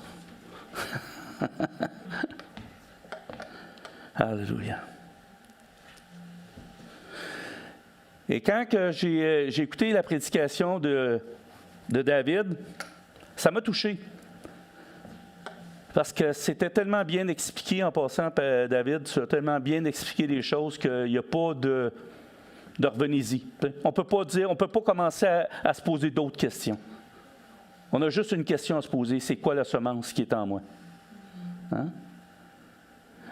Alléluia. Et quand j'ai écouté la prédication de David, ça m'a touché. Parce que c'était tellement bien expliqué en passant, David, tu as tellement bien expliqué les choses qu'il n'y a pas de revenez-y. On ne peut pas commencer à se poser d'autres questions. On a juste une question à se poser, c'est quoi la semence qui est en moi? Hein?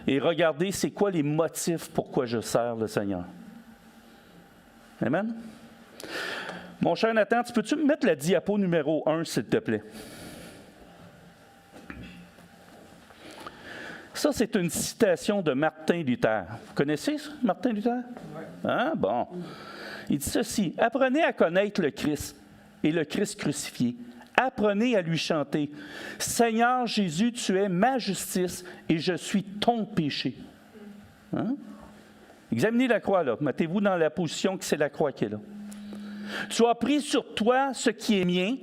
Et regardez, c'est quoi les motifs pourquoi je sers le Seigneur? Amen? Mon cher Nathan, peux-tu me mettre la diapo numéro 1, s'il te plaît? Ça, c'est une citation de Martin Luther. Vous connaissez ça, Martin Luther? Oui. Hein? Bon. Il dit ceci, « Apprenez à connaître le Christ et le Christ crucifié. Apprenez à lui chanter. Seigneur Jésus, tu es ma justice et je suis ton péché. Hein? » Examinez la croix, là. Mettez-vous dans la position que c'est la croix qui est là. Tu as pris sur toi ce qui est mien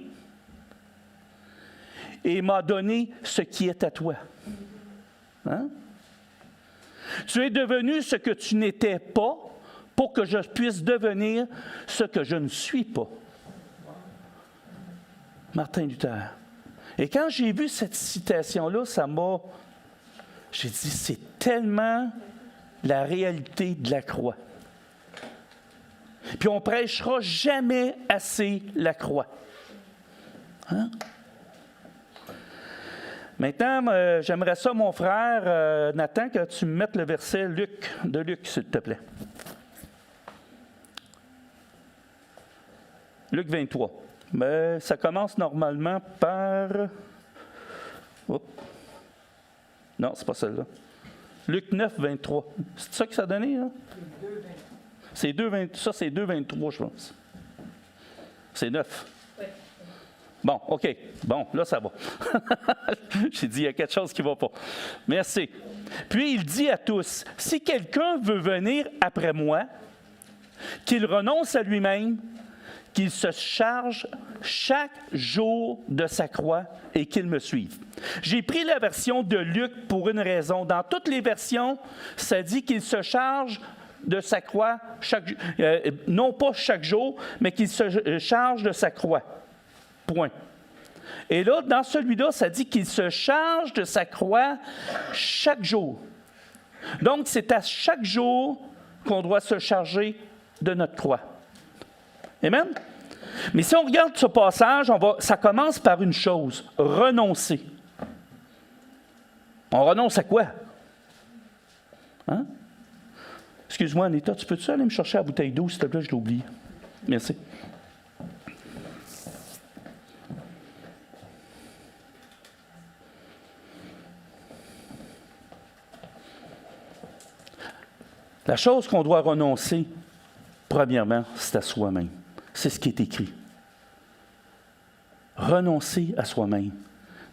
et m'as donné ce qui est à toi. Hein? Tu es devenu ce que tu n'étais pas pour que je puisse devenir ce que je ne suis pas. Martin Luther. Et quand j'ai vu cette citation-là, j'ai dit, c'est tellement la réalité de la croix. Puis on ne prêchera jamais assez la croix. Hein? Maintenant, j'aimerais ça, mon frère Nathan, que tu me mettes le verset de Luc, s'il te plaît. Luc 23. Mais ça commence normalement par... Oups. Non, c'est pas celle-là. Luc 9, 23. C'est ça que ça a donné, là? C'est 2, ça, c'est 2, 23, je pense. C'est 9. Bon, OK. Bon, là, ça va. J'ai dit, il y a quelque chose qui ne va pas. Merci. Puis, il dit à tous, si quelqu'un veut venir après moi, qu'il renonce à lui-même, qu'il se charge chaque jour de sa croix et qu'il me suive. J'ai pris la version de Luc pour une raison. Dans toutes les versions, ça dit qu'il se charge de sa croix, non pas chaque jour, mais qu'il se charge de sa croix. Point. Et là, dans celui-là, ça dit qu'il se charge de sa croix chaque jour. Donc, c'est à chaque jour qu'on doit se charger de notre croix. Amen? Mais si on regarde ce passage, ça commence par une chose, renoncer. On renonce à quoi? Hein? Excuse-moi, Anita, tu peux-tu aller me chercher la bouteille d'eau, s'il te plaît, je l'ai oublié. Merci. La chose qu'on doit renoncer, premièrement, c'est à soi-même. C'est ce qui est écrit. Renoncer à soi-même.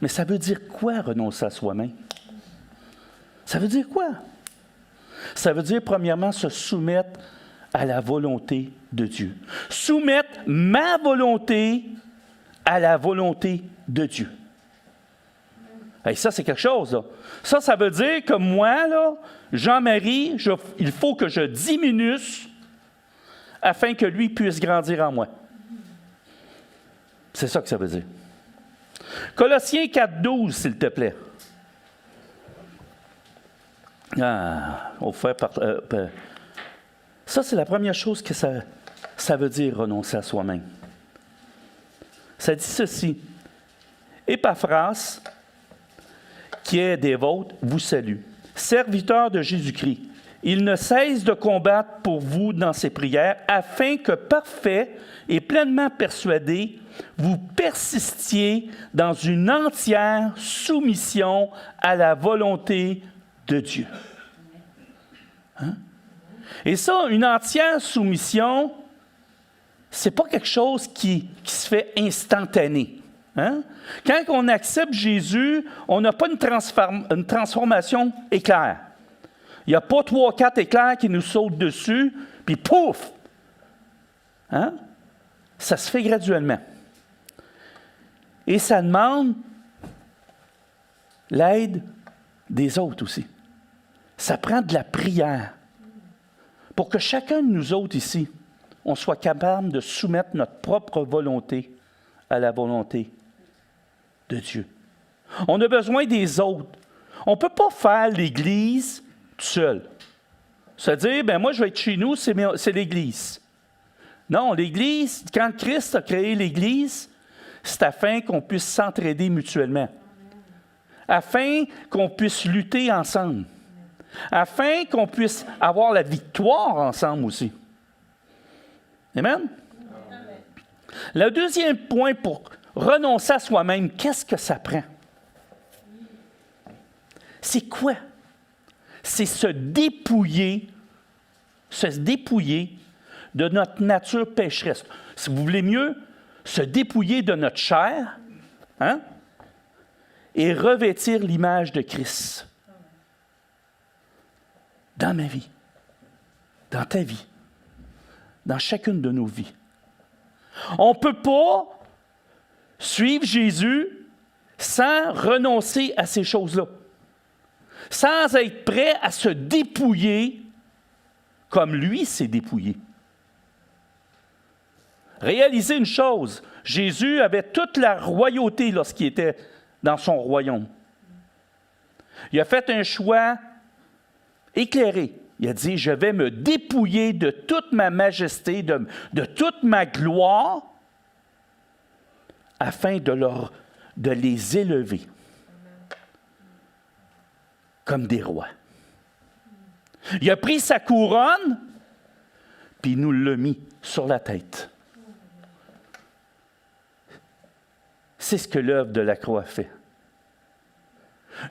Mais ça veut dire quoi, renoncer à soi-même? Ça veut dire quoi? Ça veut dire, premièrement, se soumettre à la volonté de Dieu. Soumettre ma volonté à la volonté de Dieu. Et ça, c'est quelque chose, là. Ça veut dire que moi, là, Jean-Marie, il faut que je diminue afin que lui puisse grandir en moi. C'est ça que ça veut dire. Colossiens 4,12, s'il te plaît. Ça, c'est la première chose que ça veut dire, renoncer à soi-même. Ça dit ceci. Épaphras, qui est des vôtres, vous salue. Serviteur de Jésus-Christ, il ne cesse de combattre pour vous dans ses prières, afin que, parfait et pleinement persuadé, vous persistiez dans une entière soumission à la volonté de Dieu. Hein? Et ça, une entière soumission, c'est pas quelque chose qui se fait instantané. Hein? Quand on accepte Jésus, on n'a pas une transformation éclair. Il n'y a pas 3-4 éclairs qui nous sautent dessus, puis pouf! Hein? Ça se fait graduellement. Et ça demande l'aide des autres aussi. Ça prend de la prière pour que chacun de nous autres ici, on soit capable de soumettre notre propre volonté à la volonté de Dieu. On a besoin des autres. On ne peut pas faire l'Église tout seul. Se dire, moi je vais être chez nous, c'est l'Église. Non, l'Église, quand Christ a créé l'Église, c'est afin qu'on puisse s'entraider mutuellement. Afin qu'on puisse lutter ensemble. Afin qu'on puisse avoir la victoire ensemble aussi. Amen? Le deuxième point pour renoncer à soi-même, qu'est-ce que ça prend? C'est quoi? C'est se dépouiller de notre nature pécheresse. Si vous voulez mieux, se dépouiller de notre chair, hein? Et revêtir l'image de Christ. Dans ma vie, dans ta vie, dans chacune de nos vies. On ne peut pas suivre Jésus sans renoncer à ces choses-là, sans être prêt à se dépouiller comme lui s'est dépouillé. Réalisez une chose, Jésus avait toute la royauté lorsqu'il était dans son royaume. Il a fait un choix éclairé. Il a dit, je vais me dépouiller de toute ma majesté, de toute ma gloire, afin de les élever comme des rois. Il a pris sa couronne, puis il nous l'a mis sur la tête. C'est ce que l'œuvre de la croix fait.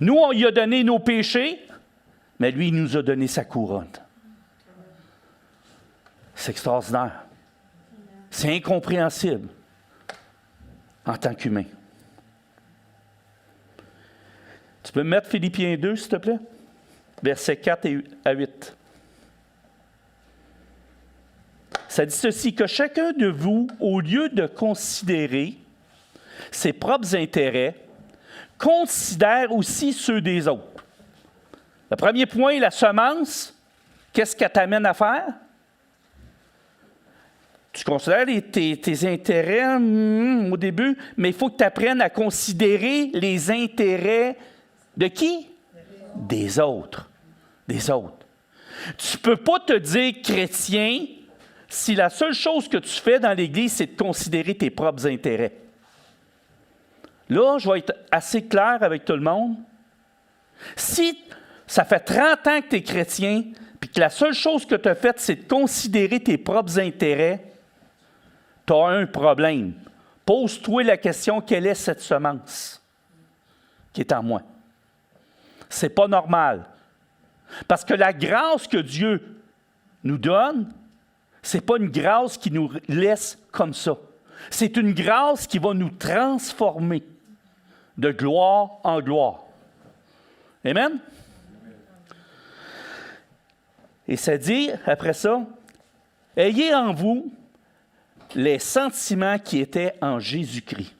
Nous, on lui a donné nos péchés, Mais lui, il nous a donné sa couronne. C'est extraordinaire. C'est incompréhensible en tant qu'humain. Tu peux me mettre Philippiens 2, s'il te plaît? Versets 4 à 8. Ça dit ceci, que chacun de vous, au lieu de considérer ses propres intérêts, considère aussi ceux des autres. Le premier point, la semence, qu'est-ce qu'elle t'amène à faire? Tu considères tes intérêts au début, mais il faut que tu apprennes à considérer les intérêts de qui? Des autres. Des autres. Tu ne peux pas te dire chrétien si la seule chose que tu fais dans l'Église, c'est de considérer tes propres intérêts. Là, je vais être assez clair avec tout le monde. Si ça fait 30 ans que tu es chrétien, puis que la seule chose que tu as faite, c'est de considérer tes propres intérêts, tu as un problème. Pose-toi la question, quelle est cette semence qui est en moi? C'est pas normal. Parce que la grâce que Dieu nous donne, ce n'est pas une grâce qui nous laisse comme ça. C'est une grâce qui va nous transformer de gloire en gloire. Amen? Et ça dit, après ça, « Ayez en vous les sentiments qui étaient en Jésus-Christ. »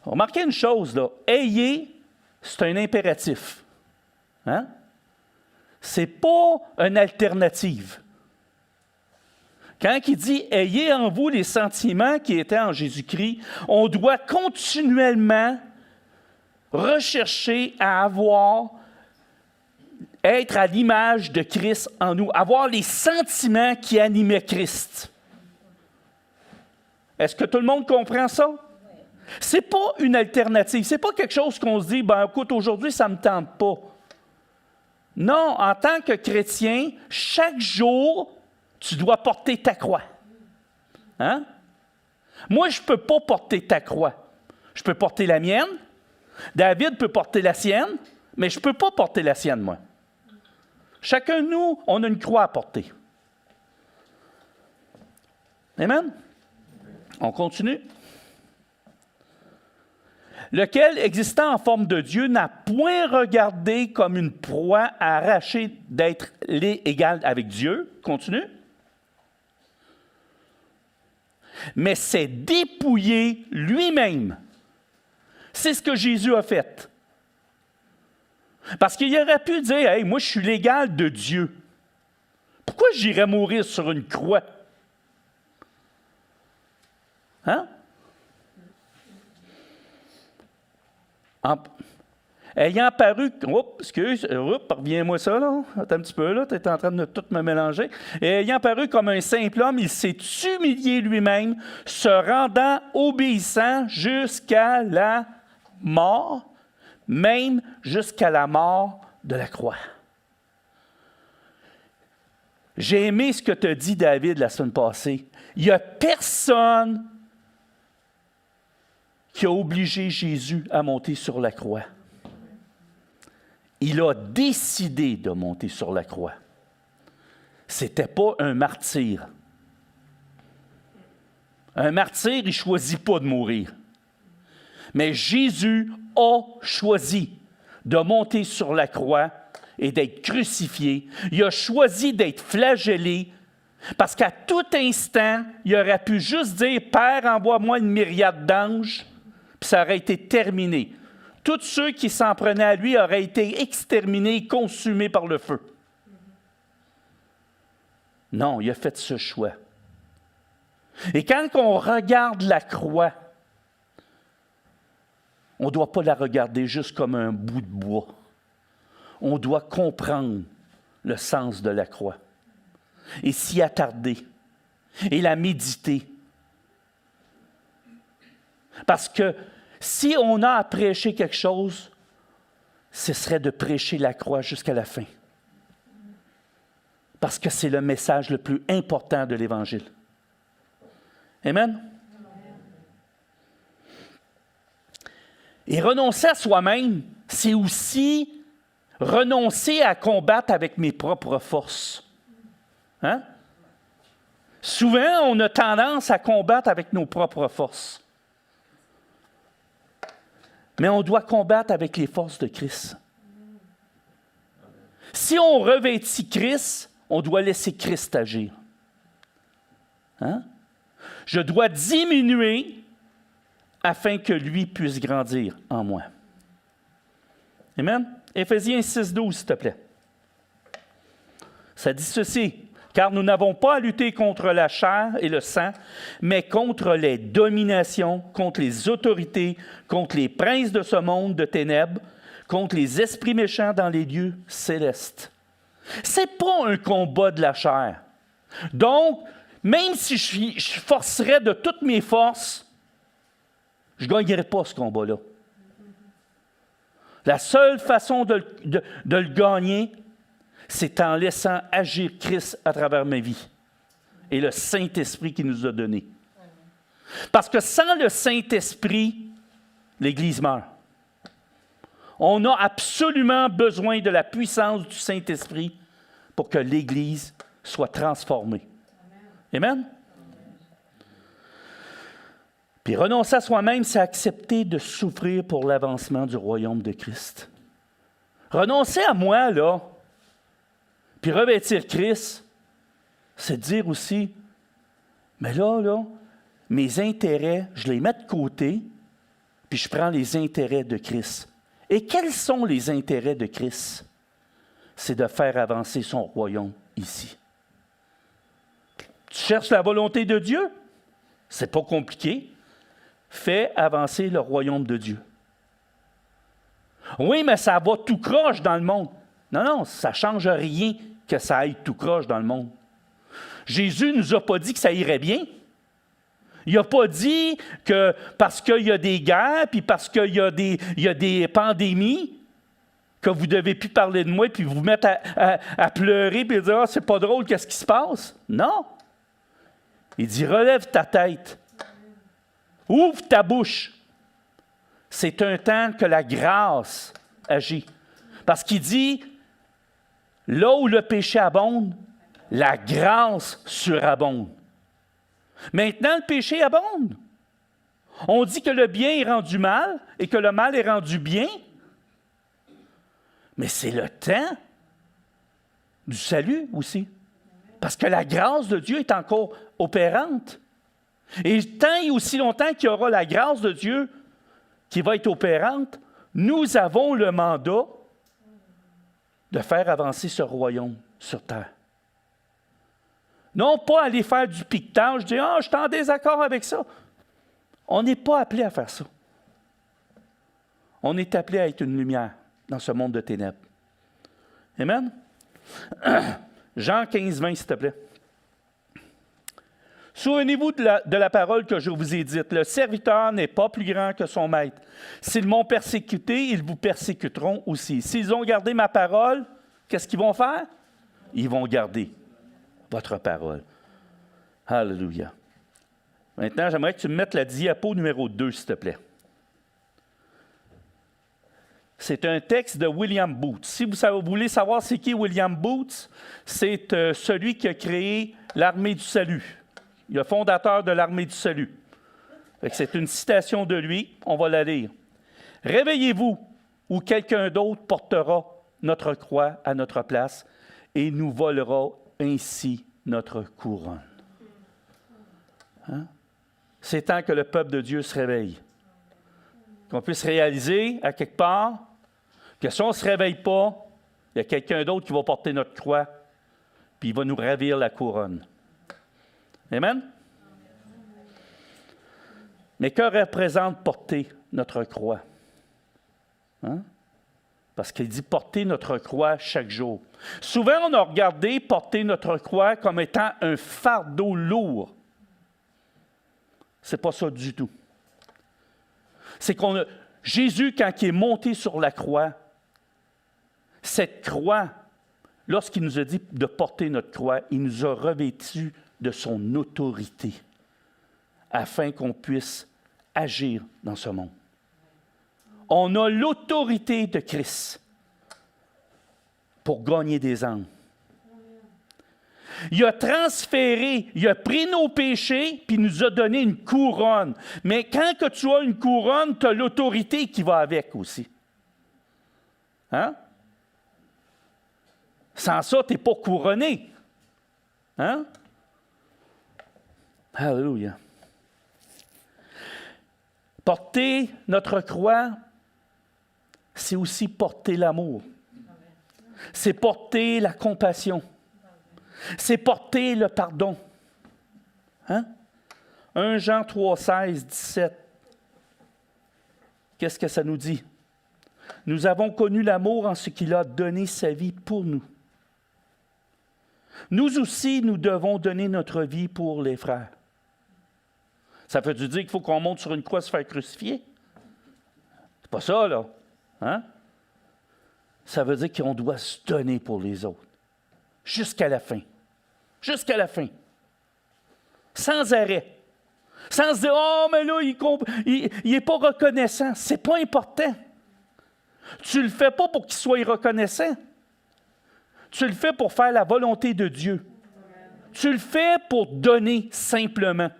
Remarquez une chose, là. « Ayez », c'est un impératif. Hein? Ce n'est pas une alternative. Quand il dit « Ayez en vous les sentiments qui étaient en Jésus-Christ », on doit continuellement rechercher à être à l'image de Christ en nous, avoir les sentiments qui animaient Christ. Est-ce que tout le monde comprend ça? Ce n'est pas une alternative. Ce n'est pas quelque chose qu'on se dit, ben écoute, aujourd'hui, ça ne me tente pas. Non, en tant que chrétien, chaque jour, tu dois porter ta croix. Hein? Moi, je ne peux pas porter ta croix. Je peux porter la mienne. David peut porter la sienne, mais je ne peux pas porter la sienne, moi. Chacun de nous, on a une croix à porter. Amen? On continue. Lequel, existant en forme de Dieu, n'a point regardé comme une proie à arracher d'être égal avec Dieu. Continue. Mais s'est dépouillé lui-même. C'est ce que Jésus a fait. Parce qu'il aurait pu dire, « Hey, moi, je suis l'égal de Dieu. Pourquoi j'irais mourir sur une croix? » Hein? Ayant paru, reviens-moi ça, là. Attends un petit peu, là, tu es en train de tout me mélanger. Et ayant paru comme un simple homme, il s'est humilié lui-même, se rendant obéissant jusqu'à la mort, même jusqu'à la mort de la croix. J'ai aimé ce que te dit David la semaine passée. Il n'y a personne qui a obligé Jésus à monter sur la croix. Il a décidé de monter sur la croix. Ce n'était pas un martyr. Un martyr, il ne choisit pas de mourir. Mais Jésus a choisi de monter sur la croix et d'être crucifié. Il a choisi d'être flagellé parce qu'à tout instant, il aurait pu juste dire « Père, envoie-moi une myriade d'anges », puis ça aurait été terminé. Tous ceux qui s'en prenaient à lui auraient été exterminés et consumés par le feu. Non, il a fait ce choix. Et quand on regarde la croix, on ne doit pas la regarder juste comme un bout de bois. On doit comprendre le sens de la croix et s'y attarder et la méditer. Parce que si on a à prêcher quelque chose, ce serait de prêcher la croix jusqu'à la fin. Parce que c'est le message le plus important de l'Évangile. Amen? Et renoncer à soi-même, c'est aussi renoncer à combattre avec mes propres forces. Hein? Souvent, on a tendance à combattre avec nos propres forces. Mais on doit combattre avec les forces de Christ. Si on revêtit Christ, on doit laisser Christ agir. Hein? Je dois diminuer afin que lui puisse grandir en moi. Amen? Éphésiens 6,12, s'il te plaît. Ça dit ceci. Car nous n'avons pas à lutter contre la chair et le sang, mais contre les dominations, contre les autorités, contre les princes de ce monde de ténèbres, contre les esprits méchants dans les lieux célestes. Ce n'est pas un combat de la chair. Donc, même si je forcerais de toutes mes forces, je ne gagnerai pas ce combat-là. La seule façon de le gagner, c'est en laissant agir Christ à travers ma vie et le Saint-Esprit qu'il nous a donné. Parce que sans le Saint-Esprit, l'Église meurt. On a absolument besoin de la puissance du Saint-Esprit pour que l'Église soit transformée. Amen? Puis renoncer à soi-même, c'est accepter de souffrir pour l'avancement du royaume de Christ. Renoncer à moi, là, puis revêtir Christ, c'est dire aussi, mais là, mes intérêts, je les mets de côté, puis je prends les intérêts de Christ. Et quels sont les intérêts de Christ? C'est de faire avancer son royaume ici. Tu cherches la volonté de Dieu? C'est pas compliqué. Fais avancer le royaume de Dieu. Oui, mais ça va tout croche dans le monde. Non, ça ne change rien que ça aille tout croche dans le monde. Jésus ne nous a pas dit que ça irait bien. Il n'a pas dit que parce qu'il y a des guerres, puis parce qu'il y a des pandémies, que vous ne devez plus parler de moi, puis vous mettre à pleurer, puis dire « Ah, c'est pas drôle, qu'est-ce qui se passe? » Non. Il dit « Relève ta tête. Ouvre ta bouche. » C'est un temps que la grâce agit. Parce qu'il dit « Là où le péché abonde, la grâce surabonde. » Maintenant, le péché abonde. On dit que le bien est rendu mal et que le mal est rendu bien. Mais c'est le temps du salut aussi. Parce que la grâce de Dieu est encore opérante. Et tant et aussi longtemps qu'il y aura la grâce de Dieu qui va être opérante, nous avons le mandat de faire avancer ce royaume sur terre. Non pas aller faire du piquetage, dire « Ah, je suis en désaccord avec ça. » On n'est pas appelé à faire ça. On est appelé à être une lumière dans ce monde de ténèbres. Amen? Jean 15, 20, s'il te plaît. Souvenez-vous de la parole que je vous ai dite. Le serviteur n'est pas plus grand que son maître. S'ils m'ont persécuté, ils vous persécuteront aussi. S'ils ont gardé ma parole, qu'est-ce qu'ils vont faire? Ils vont garder votre parole. Alléluia. Maintenant, j'aimerais que tu me mettes la diapo numéro 2, s'il te plaît. C'est un texte de William Booth. Si vous voulez savoir c'est qui William Booth, c'est celui qui a créé l'Armée du Salut. Le fondateur de l'Armée du Salut. C'est une citation de lui, on va la lire. « Réveillez-vous, ou quelqu'un d'autre portera notre croix à notre place et nous volera ainsi notre couronne. » Hein? C'est temps que le peuple de Dieu se réveille. Qu'on puisse réaliser, à quelque part, que si on ne se réveille pas, il y a quelqu'un d'autre qui va porter notre croix, puis il va nous ravir la couronne. Amen? Mais que représente porter notre croix? Hein? Parce qu'il dit porter notre croix chaque jour. Souvent, on a regardé porter notre croix comme étant un fardeau lourd. Ce n'est pas ça du tout. C'est Jésus, quand il est monté sur la croix, cette croix, lorsqu'il nous a dit de porter notre croix, il nous a revêtus de son autorité afin qu'on puisse agir dans ce monde. On a l'autorité de Christ. pour gagner des âmes. Il a transféré, il a pris nos péchés, puis il nous a donné une couronne. Mais quand que tu as une couronne, tu as l'autorité qui va avec aussi. Hein? Sans ça, tu n'es pas couronné. Hein? Alléluia. Porter notre croix, c'est aussi porter l'amour. C'est porter la compassion. C'est porter le pardon. Hein? 1 Jean 3, 16, 17. Qu'est-ce que ça nous dit? Nous avons connu l'amour en ce qu'il a donné sa vie pour nous. Nous aussi, nous devons donner notre vie pour les frères. Ça veut-tu dire qu'il faut qu'on monte sur une croix se faire crucifier? C'est pas ça, là. Hein? Ça veut dire qu'on doit se donner pour les autres. Jusqu'à la fin. Jusqu'à la fin. Sans arrêt. Sans se dire, oh, mais là, il n'est pas reconnaissant. C'est pas important. Tu ne le fais pas pour qu'il soit reconnaissant. Tu le fais pour faire la volonté de Dieu. Tu le fais pour donner simplement.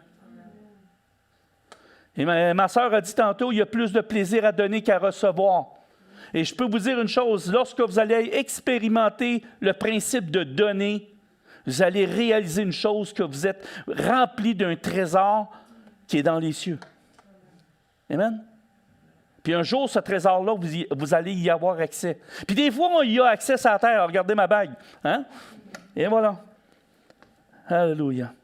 Et ma sœur a dit tantôt, il y a plus de plaisir à donner qu'à recevoir. Et je peux vous dire une chose, lorsque vous allez expérimenter le principe de donner, vous allez réaliser une chose, que vous êtes rempli d'un trésor qui est dans les cieux. Amen? Puis un jour, ce trésor-là, vous allez y avoir accès. Puis des fois, on y a accès sur la terre. Regardez ma bague. Hein? Et voilà. Alléluia.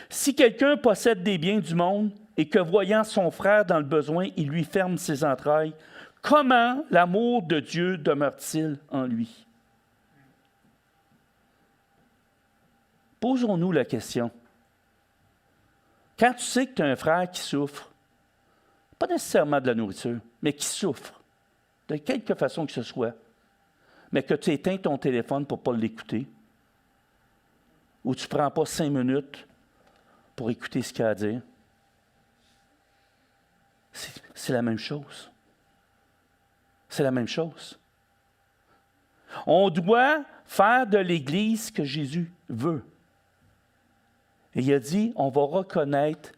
Si quelqu'un possède des biens du monde et que, voyant son frère dans le besoin, il lui ferme ses entrailles, comment l'amour de Dieu demeure-t-il en lui? Posons-nous la question. Quand tu sais que tu as un frère qui souffre, pas nécessairement de la nourriture, mais qui souffre, de quelque façon que ce soit, mais que tu éteins ton téléphone pour ne pas l'écouter, ou tu ne prends pas 5 minutes pour écouter ce qu'il a à dire, c'est la même chose. C'est la même chose. On doit faire de l'Église ce que Jésus veut. Et il a dit, on va reconnaître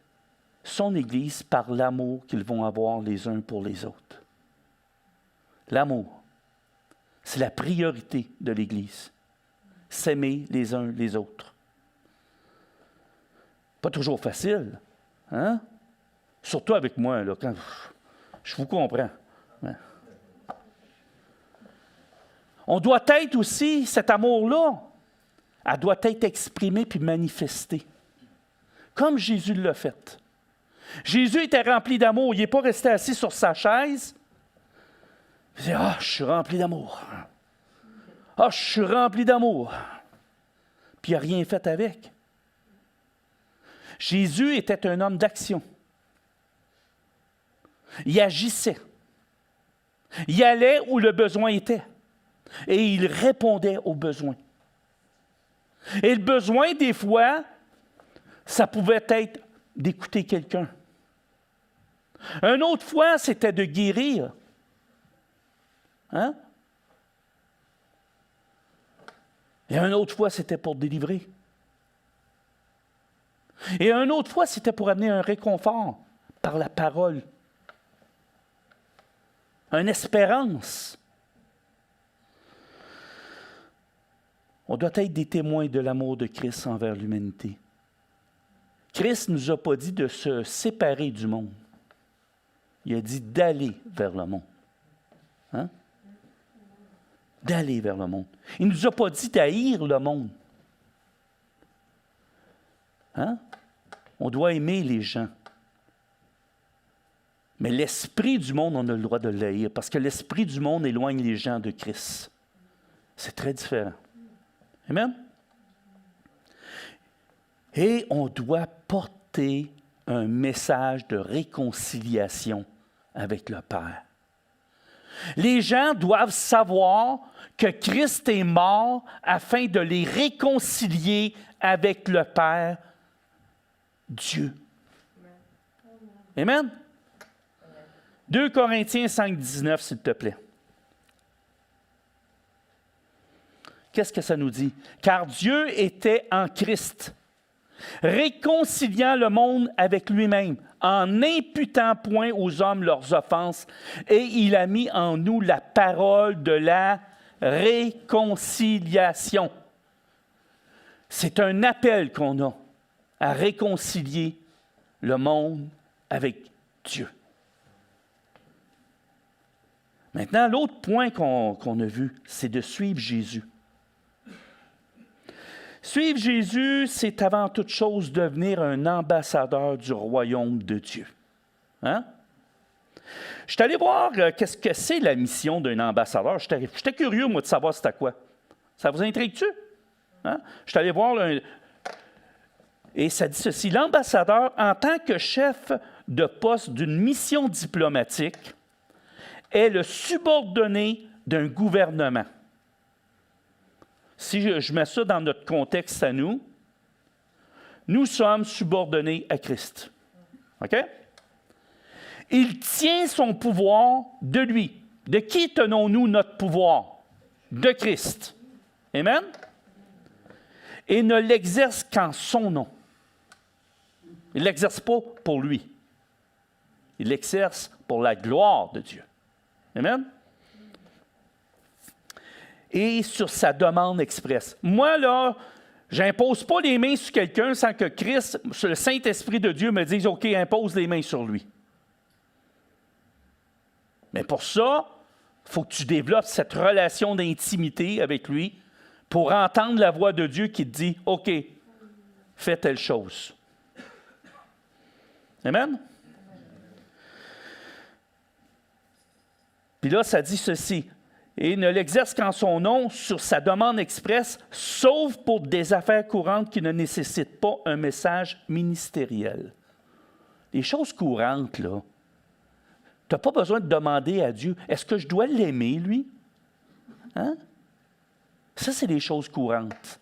son Église par l'amour qu'ils vont avoir les uns pour les autres. L'amour, c'est la priorité de l'Église. S'aimer les uns les autres. Pas toujours facile, hein? Surtout avec moi, là, quand je vous comprends. Ouais. On doit être aussi, cet amour-là, elle doit être exprimée puis manifestée. Comme Jésus l'a fait. Jésus était rempli d'amour. Il n'est pas resté assis sur sa chaise. Il dit, ah, je suis rempli d'amour. Ah, je suis rempli d'amour. Puis il n'a rien fait avec. Jésus était un homme d'action. Il agissait. Il allait où le besoin était. Et il répondait aux besoins. Et le besoin, des fois, ça pouvait être d'écouter quelqu'un. Une autre fois, c'était de guérir. Hein? Et une autre fois, c'était pour délivrer. Et une autre fois, c'était pour amener un réconfort par la parole. Une espérance. On doit être des témoins de l'amour de Christ envers l'humanité. Christ ne nous a pas dit de se séparer du monde. Il a dit d'aller vers le monde. Hein? D'aller vers le monde. Il ne nous a pas dit d'haïr le monde. Hein? On doit aimer les gens. Mais l'esprit du monde, on a le droit de l'haïr, parce que l'esprit du monde éloigne les gens de Christ. C'est très différent. Amen? Et on doit porter un message de réconciliation avec le Père. Les gens doivent savoir que Christ est mort afin de les réconcilier avec le Père, Dieu. Amen? 2 Corinthiens 5, 19, s'il te plaît. qu'est-ce que ça nous dit? Car Dieu était en Christ, réconciliant le monde avec lui-même, en n'imputant point aux hommes leurs offenses, et il a mis en nous la parole de la réconciliation. C'est un appel qu'on a à réconcilier le monde avec Dieu. Maintenant, l'autre point qu'on a vu, c'est de suivre Jésus. Suivre Jésus, c'est avant toute chose devenir un ambassadeur du royaume de Dieu. Hein? Je suis allé voir qu'est-ce que c'est la mission d'un ambassadeur. J'étais curieux, moi, de savoir c'était quoi. Ça vous intrigue-tu? Hein? Je suis allé voir, et ça dit ceci, l'ambassadeur, en tant que chef de poste d'une mission diplomatique, est le subordonné d'un gouvernement. Si je mets ça dans notre contexte à nous, nous sommes subordonnés à Christ. OK? Il tient son pouvoir de lui. De qui tenons-nous notre pouvoir? De Christ. Amen? Et ne l'exerce qu'en son nom. Il ne l'exerce pas pour lui. Il l'exerce pour la gloire de Dieu. Amen? Et sur sa demande expresse. Moi, là, je n'impose pas les mains sur quelqu'un sans que Christ, le Saint-Esprit de Dieu, me dise « OK, impose les mains sur lui ». Mais pour ça, il faut que tu développes cette relation d'intimité avec lui pour entendre la voix de Dieu qui te dit « OK, fais telle chose ». Amen? Puis là, ça dit ceci. Et ne l'exerce qu'en son nom, sur sa demande expresse, sauf pour des affaires courantes qui ne nécessitent pas un message ministériel. Les choses courantes, là, tu n'as pas besoin de demander à Dieu, est-ce que je dois l'aimer, lui? Hein? Ça, c'est des choses courantes.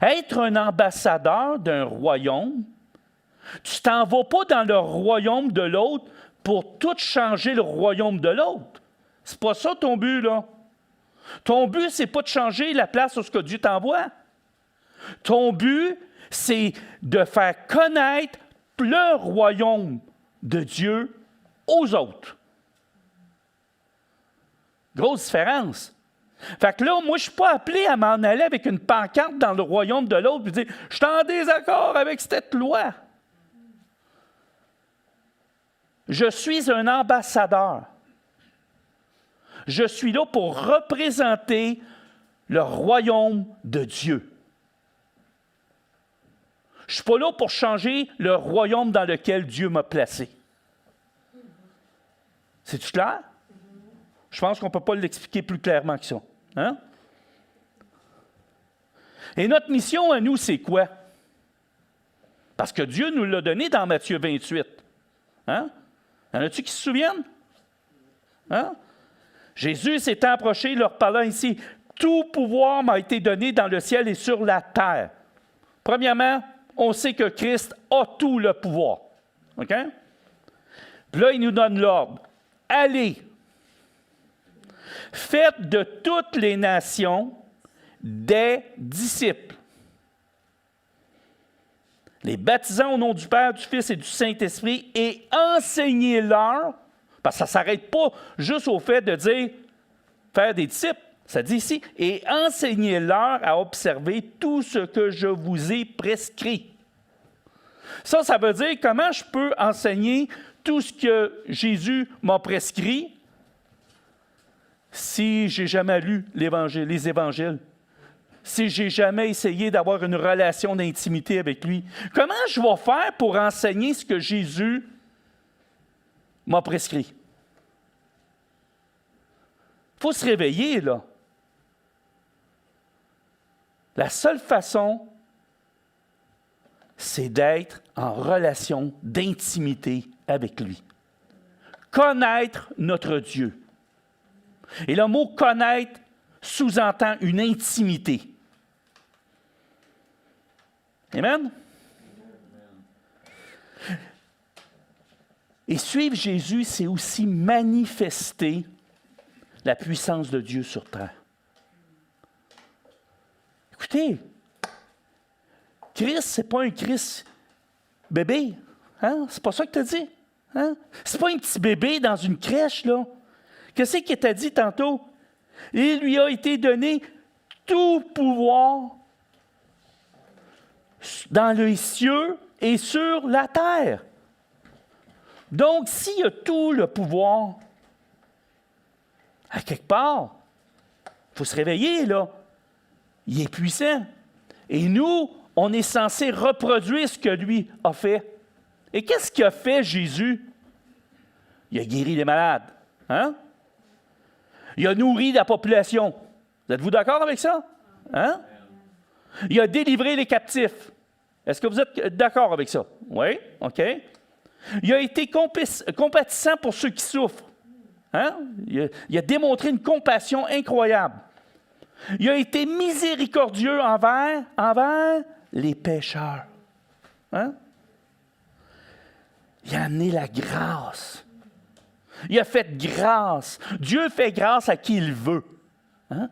Être un ambassadeur d'un royaume, tu t'en vas pas dans le royaume de l'autre pour tout changer le royaume de l'autre. C'est pas ça ton but, là. Ton but, c'est pas de changer la place où ce que Dieu t'envoie. Ton but, c'est de faire connaître le royaume de Dieu aux autres. Grosse différence. Fait que là, moi, je ne suis pas appelé à m'en aller avec une pancarte dans le royaume de l'autre et dire « Je suis en désaccord avec cette loi. » Je suis un ambassadeur. Je suis là pour représenter le royaume de Dieu. Je ne suis pas là pour changer le royaume dans lequel Dieu m'a placé. C'est-tu clair? Je pense qu'on ne peut pas l'expliquer plus clairement que ça. Hein? Et notre mission à nous, c'est quoi? Parce que Dieu nous l'a donné dans Matthieu 28. Hein? Y en a-tu qui se souviennent? Hein? Jésus s'étant approché, leur parlant ici, « Tout pouvoir m'a été donné dans le ciel et sur la terre. » Premièrement, on sait que Christ a tout le pouvoir. OK? Puis là, il nous donne l'ordre. « Allez, faites de toutes les nations des disciples. Les baptisant au nom du Père, du Fils et du Saint-Esprit et enseignez-leur. » Parce que ça ne s'arrête pas juste au fait de dire faire des disciples. Ça dit ici, et enseignez-leur à observer tout ce que je vous ai prescrit. Ça veut dire comment je peux enseigner tout ce que Jésus m'a prescrit si je n'ai jamais lu les évangiles, si je n'ai jamais essayé d'avoir une relation d'intimité avec lui. Comment je vais faire pour enseigner ce que Jésus m'a prescrit? Il faut se réveiller, là. La seule façon, c'est d'être en relation d'intimité avec lui. Connaître notre Dieu. Et le mot « connaître » sous-entend une intimité. Amen? Et suivre Jésus, c'est aussi manifester la puissance de Dieu sur terre. Hey, Christ, c'est pas un Christ bébé. Hein? C'est pas ça que tu as dit. Hein? C'est pas un petit bébé dans une crèche, là. Qu'est-ce qu'il t'a dit tantôt? Il lui a été donné tout pouvoir dans les cieux et sur la terre. Donc, s'il y a tout le pouvoir, à quelque part, il faut se réveiller, là. Il est puissant. Et nous, on est censé reproduire ce que lui a fait. Et qu'est-ce qu'a fait Jésus? Il a guéri les malades. Hein? Il a nourri la population. Vous êtes-vous d'accord avec ça? Hein? Il a délivré les captifs. Est-ce que vous êtes d'accord avec ça? Oui? OK. Il a été compatissant pour ceux qui souffrent. Hein? Il a démontré une compassion incroyable. Il a été miséricordieux envers les pécheurs. Hein? Il a amené la grâce. Il a fait grâce. Dieu fait grâce à qui il veut. Hein?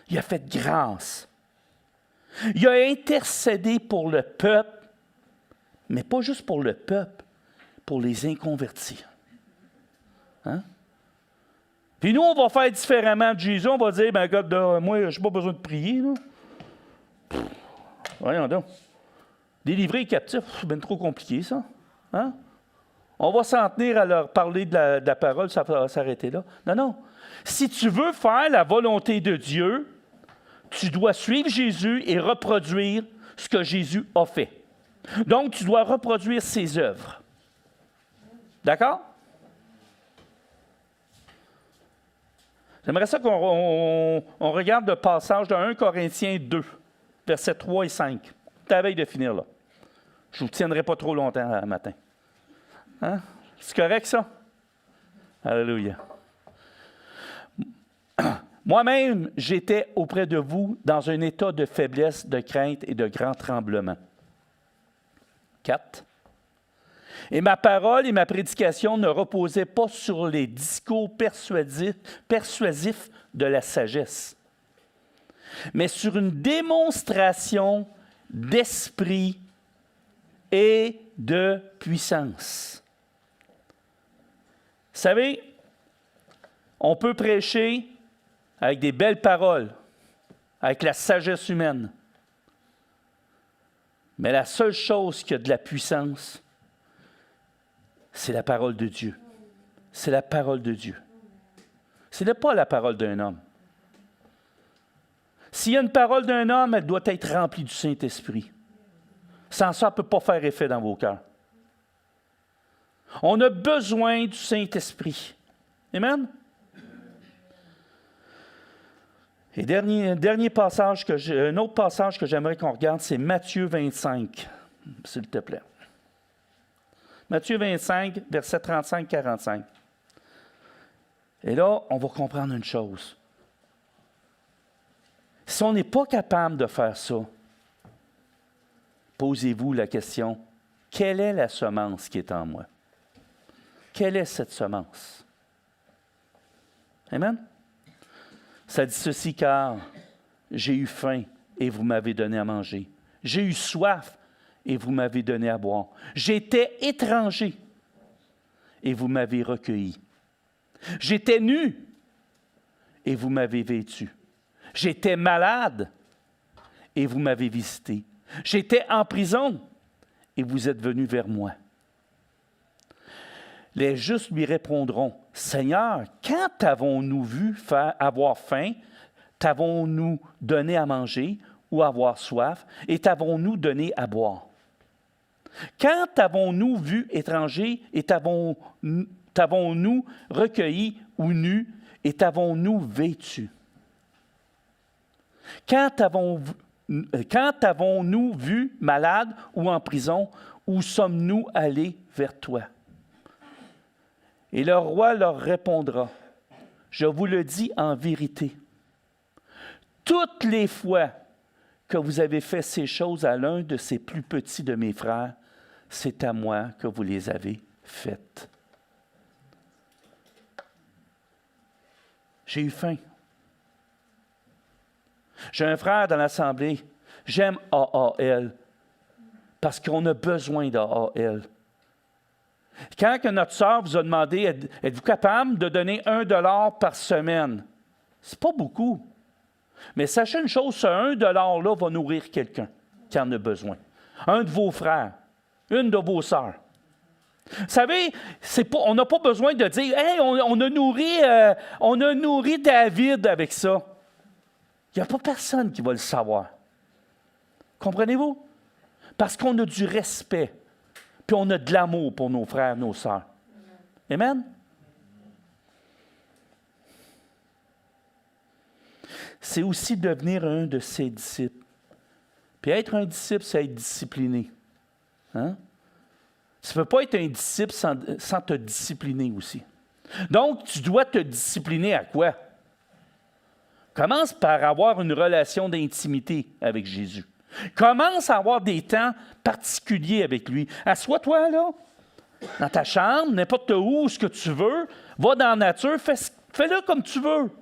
Il a fait grâce. Il a intercédé pour le peuple, mais pas juste pour le peuple, pour les inconvertis. Hein? Puis nous, on va faire différemment de Jésus. On va dire, ben regarde, moi, je n'ai pas besoin de prier. Là. Voyons donc. Délivrer les captifs, c'est bien trop compliqué, ça. Hein? On va s'en tenir à leur parler de la parole, ça va s'arrêter là. Non, non. Si tu veux faire la volonté de Dieu, tu dois suivre Jésus et reproduire ce que Jésus a fait. Donc, tu dois reproduire ses œuvres. D'accord? J'aimerais ça qu'on regarde le passage de 1 Corinthiens 2, versets 3 et 5. C'est à la veille de finir là. Je ne vous tiendrai pas trop longtemps le matin. Hein? C'est correct, ça? Alléluia. Moi-même, j'étais auprès de vous dans un état de faiblesse, de crainte et de grand tremblement. 4. Et ma parole et ma prédication ne reposaient pas sur les discours persuasifs de la sagesse, mais sur une démonstration d'esprit et de puissance. Vous savez, on peut prêcher avec des belles paroles, avec la sagesse humaine. Mais la seule chose qui a de la puissance, c'est la parole de Dieu. C'est la parole de Dieu. Ce n'est pas la parole d'un homme. S'il y a une parole d'un homme, elle doit être remplie du Saint-Esprit. Sans ça, elle ne peut pas faire effet dans vos cœurs. On a besoin du Saint-Esprit. Amen? Et dernier passage, un autre passage que j'aimerais qu'on regarde, c'est Matthieu 25, s'il te plaît. Matthieu 25, versets 35-45. Et là, on va comprendre une chose. Si on n'est pas capable de faire ça, posez-vous la question, quelle est la semence qui est en moi? Quelle est cette semence? Amen? Ça dit ceci, car j'ai eu faim et vous m'avez donné à manger. J'ai eu soif et vous m'avez donné à boire. J'étais étranger et vous m'avez recueilli. J'étais nu et vous m'avez vêtu. J'étais malade et vous m'avez visité. J'étais en prison et vous êtes venus vers moi. Les justes lui répondront, « Seigneur, quand t'avons-nous vu avoir faim, t'avons-nous donné à manger ou avoir soif, et t'avons-nous donné à boire? Quand t'avons-nous vu étranger, et t'avons-nous recueilli ou nu, et t'avons-nous vêtu? Quand t'avons-nous vu malade ou en prison, où sommes-nous allés vers toi? » Et le roi leur répondra, « Je vous le dis en vérité, toutes les fois que vous avez fait ces choses à l'un de ces plus petits de mes frères, c'est à moi que vous les avez faites. » J'ai eu faim. J'ai un frère dans l'assemblée, J'aime AAL parce qu'on a besoin d'AAL. Quand que notre sœur vous a demandé, êtes-vous capable de donner $1 par semaine? C'est pas beaucoup. Mais sachez une chose, ce $1-là va nourrir quelqu'un qui en a besoin. Un de vos frères, une de vos sœurs. Vous savez, on n'a pas besoin de dire « Hey, on a nourri David avec ça. » Il n'y a pas personne qui va le savoir. Comprenez-vous? Parce qu'on a du respect, puis on a de l'amour pour nos frères, nos sœurs. Amen? C'est aussi devenir un de ses disciples. Puis être un disciple, c'est être discipliné. Hein? Tu ne peux pas être un disciple sans te discipliner aussi. Donc, tu dois te discipliner à quoi? Commence par avoir une relation d'intimité avec Jésus. Commence à avoir des temps particuliers avec lui. Assois-toi là, dans ta chambre, n'importe où ce que tu veux. Va dans la nature, fais-le comme tu veux.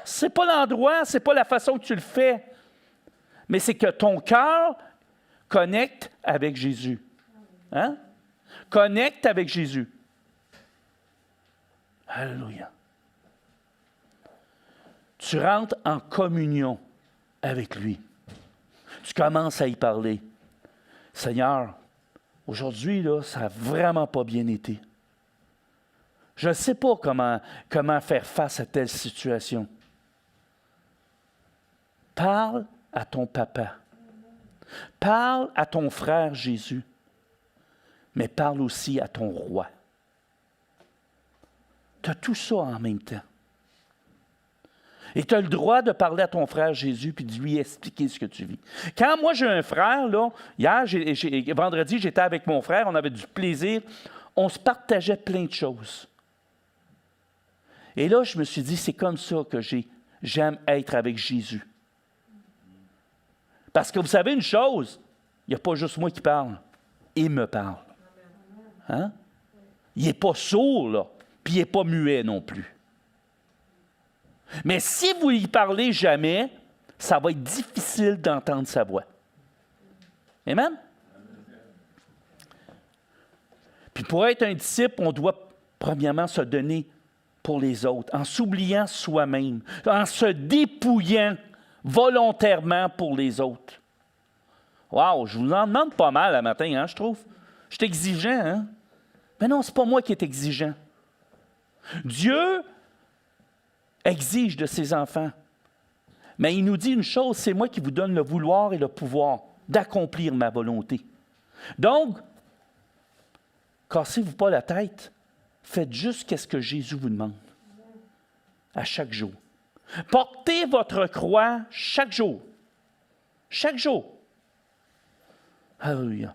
Ce n'est pas l'endroit, ce n'est pas la façon que tu le fais. Mais c'est que ton cœur connecte avec Jésus. Hein? Connecte avec Jésus. Alléluia. Tu rentres en communion avec lui. Tu commences à y parler. Seigneur, aujourd'hui, là, ça n'a vraiment pas bien été. Je ne sais pas comment faire face à telle situation. Parle à ton papa. Parle à ton frère Jésus. Mais parle aussi à ton roi. Tu as tout ça en même temps. Et tu as le droit de parler à ton frère Jésus puis de lui expliquer ce que tu vis. Quand moi j'ai un frère, là, vendredi, j'étais avec mon frère, on avait du plaisir, on se partageait plein de choses. Et là, je me suis dit, c'est comme ça que j'aime être avec Jésus. Parce que vous savez une chose, il n'y a pas juste moi qui parle, il me parle. Hein? Il n'est pas sourd, là, puis il n'est pas muet non plus. Mais si vous y parlez jamais, ça va être difficile d'entendre sa voix. Amen? Puis pour être un disciple, on doit premièrement se donner pour les autres, en s'oubliant soi-même, en se dépouillant volontairement pour les autres. Wow, je vous en demande pas mal le matin, hein, je trouve. Je suis exigeant, hein? Mais non, ce n'est pas moi qui est exigeant. Dieu exige de ses enfants. Mais il nous dit une chose, c'est moi qui vous donne le vouloir et le pouvoir d'accomplir ma volonté. Donc, cassez-vous pas la tête. Faites juste ce que Jésus vous demande. À chaque jour. Portez votre croix chaque jour. Chaque jour. Alléluia.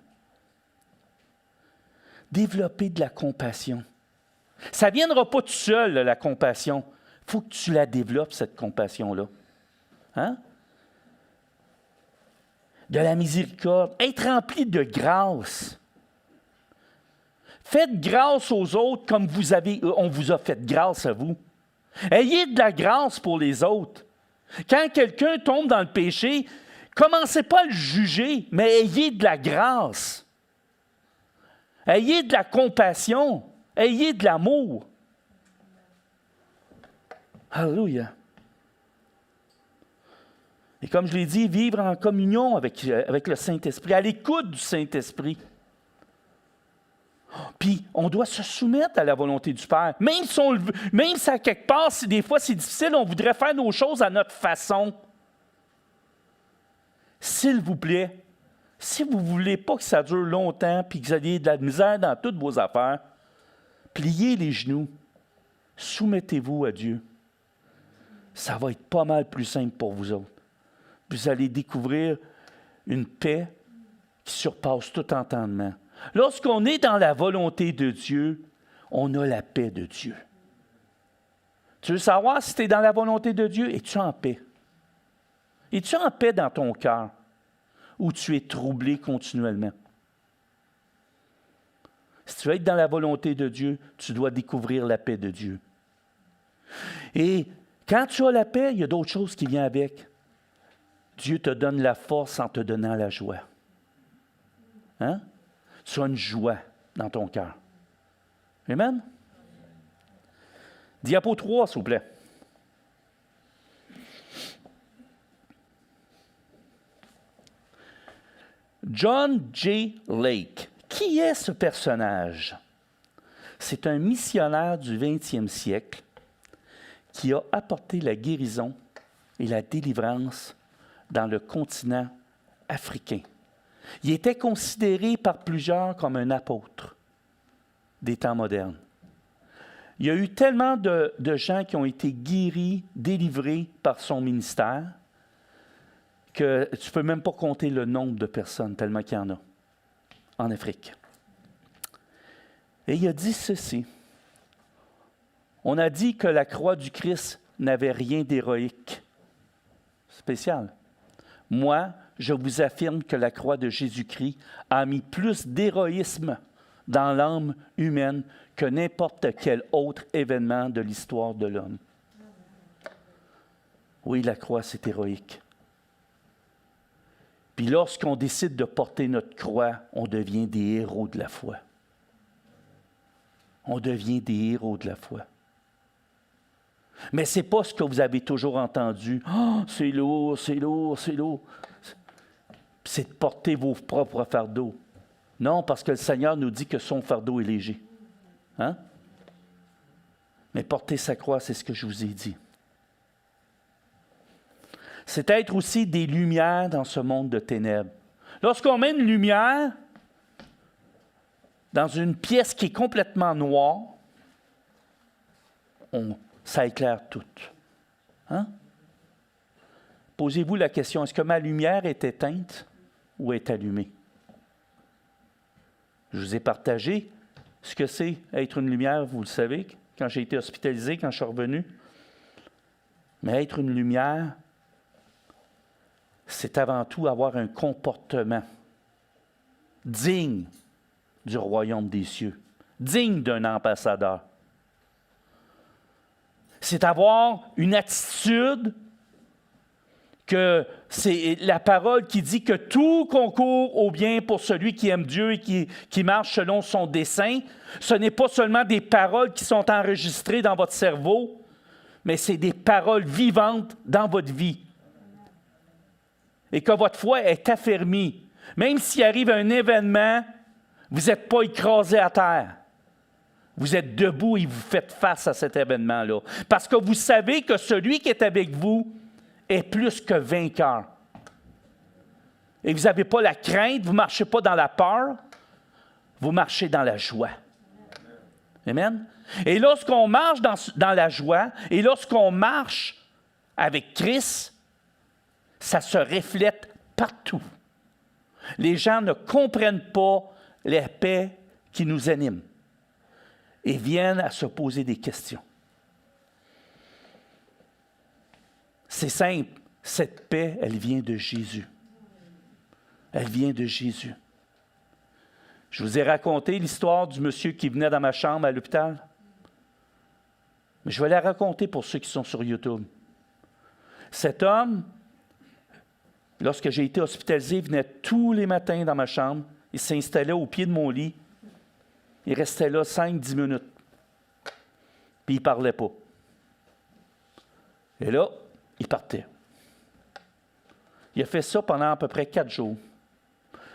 Développez de la compassion. Ça ne viendra pas tout seul, la compassion. Il faut que tu la développes, cette compassion-là. Hein? De la miséricorde. Être rempli de grâce. Faites grâce aux autres comme on vous a fait grâce à vous. Ayez de la grâce pour les autres. Quand quelqu'un tombe dans le péché, commencez pas à le juger, mais ayez de la grâce. Ayez de la compassion. Ayez de l'amour. Alléluia. Et comme je l'ai dit, vivre en communion avec le Saint-Esprit, à l'écoute du Saint-Esprit. Puis, on doit se soumettre à la volonté du Père. Même si à quelque part, si des fois c'est difficile, on voudrait faire nos choses à notre façon. S'il vous plaît, si vous ne voulez pas que ça dure longtemps puis que vous ayez de la misère dans toutes vos affaires, pliez les genoux, soumettez-vous à Dieu. Ça va être pas mal plus simple pour vous autres. Vous allez découvrir une paix qui surpasse tout entendement. Lorsqu'on est dans la volonté de Dieu, on a la paix de Dieu. Tu veux savoir si tu es dans la volonté de Dieu? Es-tu en paix? Es-tu en paix dans ton cœur? Ou tu es troublé continuellement? Si tu veux être dans la volonté de Dieu, tu dois découvrir la paix de Dieu. Et quand tu as la paix, il y a d'autres choses qui viennent avec. Dieu te donne la force en te donnant la joie. Hein? Tu as une joie dans ton cœur. Amen? Diapo 3, s'il vous plaît. John J. Lake. Qui est ce personnage? C'est un missionnaire du 20e siècle qui a apporté la guérison et la délivrance dans le continent africain. Il était considéré par plusieurs comme un apôtre des temps modernes. Il y a eu tellement de gens qui ont été guéris, délivrés par son ministère, que tu ne peux même pas compter le nombre de personnes, tellement qu'il y en a en Afrique. Et il a dit ceci. On a dit que la croix du Christ n'avait rien d'héroïque. Spécial. Moi, je vous affirme que la croix de Jésus-Christ a mis plus d'héroïsme dans l'âme humaine que n'importe quel autre événement de l'histoire de l'homme. Oui, la croix, c'est héroïque. Puis lorsqu'on décide de porter notre croix, on devient des héros de la foi. On devient des héros de la foi. Mais ce n'est pas ce que vous avez toujours entendu. « Oh, c'est lourd, c'est lourd, c'est lourd. » C'est de porter vos propres fardeaux. Non, parce que le Seigneur nous dit que son fardeau est léger. Hein? Mais porter sa croix, c'est ce que je vous ai dit. C'est être aussi des lumières dans ce monde de ténèbres. Lorsqu'on met une lumière dans une pièce qui est complètement noire, ça éclaire tout. Hein? Posez-vous la question, est-ce que ma lumière est éteinte ou est allumée? Je vous ai partagé ce que c'est être une lumière, vous le savez, quand j'ai été hospitalisé, quand je suis revenu. Mais être une lumière, c'est avant tout avoir un comportement digne du royaume des cieux, digne d'un ambassadeur. C'est avoir une attitude que c'est la parole qui dit que tout concourt au bien pour celui qui aime Dieu et qui marche selon son dessein. Ce n'est pas seulement des paroles qui sont enregistrées dans votre cerveau, mais c'est des paroles vivantes dans votre vie. Et que votre foi est affermie. Même s'il arrive un événement, vous n'êtes pas écrasé à terre. Vous êtes debout et vous faites face à cet événement-là. Parce que vous savez que celui qui est avec vous est plus que vainqueur. Et vous n'avez pas la crainte, vous ne marchez pas dans la peur, vous marchez dans la joie. Amen? Et lorsqu'on marche dans la joie, et lorsqu'on marche avec Christ, ça se reflète partout. Les gens ne comprennent pas la paix qui nous anime et viennent à se poser des questions. C'est simple, cette paix, elle vient de Jésus. Elle vient de Jésus. Je vous ai raconté l'histoire du monsieur qui venait dans ma chambre à l'hôpital. Mais je vais la raconter pour ceux qui sont sur YouTube. Cet homme, lorsque j'ai été hospitalisé, il venait tous les matins dans ma chambre. Il s'installait au pied de mon lit. Il restait là 5-10 minutes. Puis il ne parlait pas. Et là, il partait. Il a fait ça pendant à peu près 4 jours.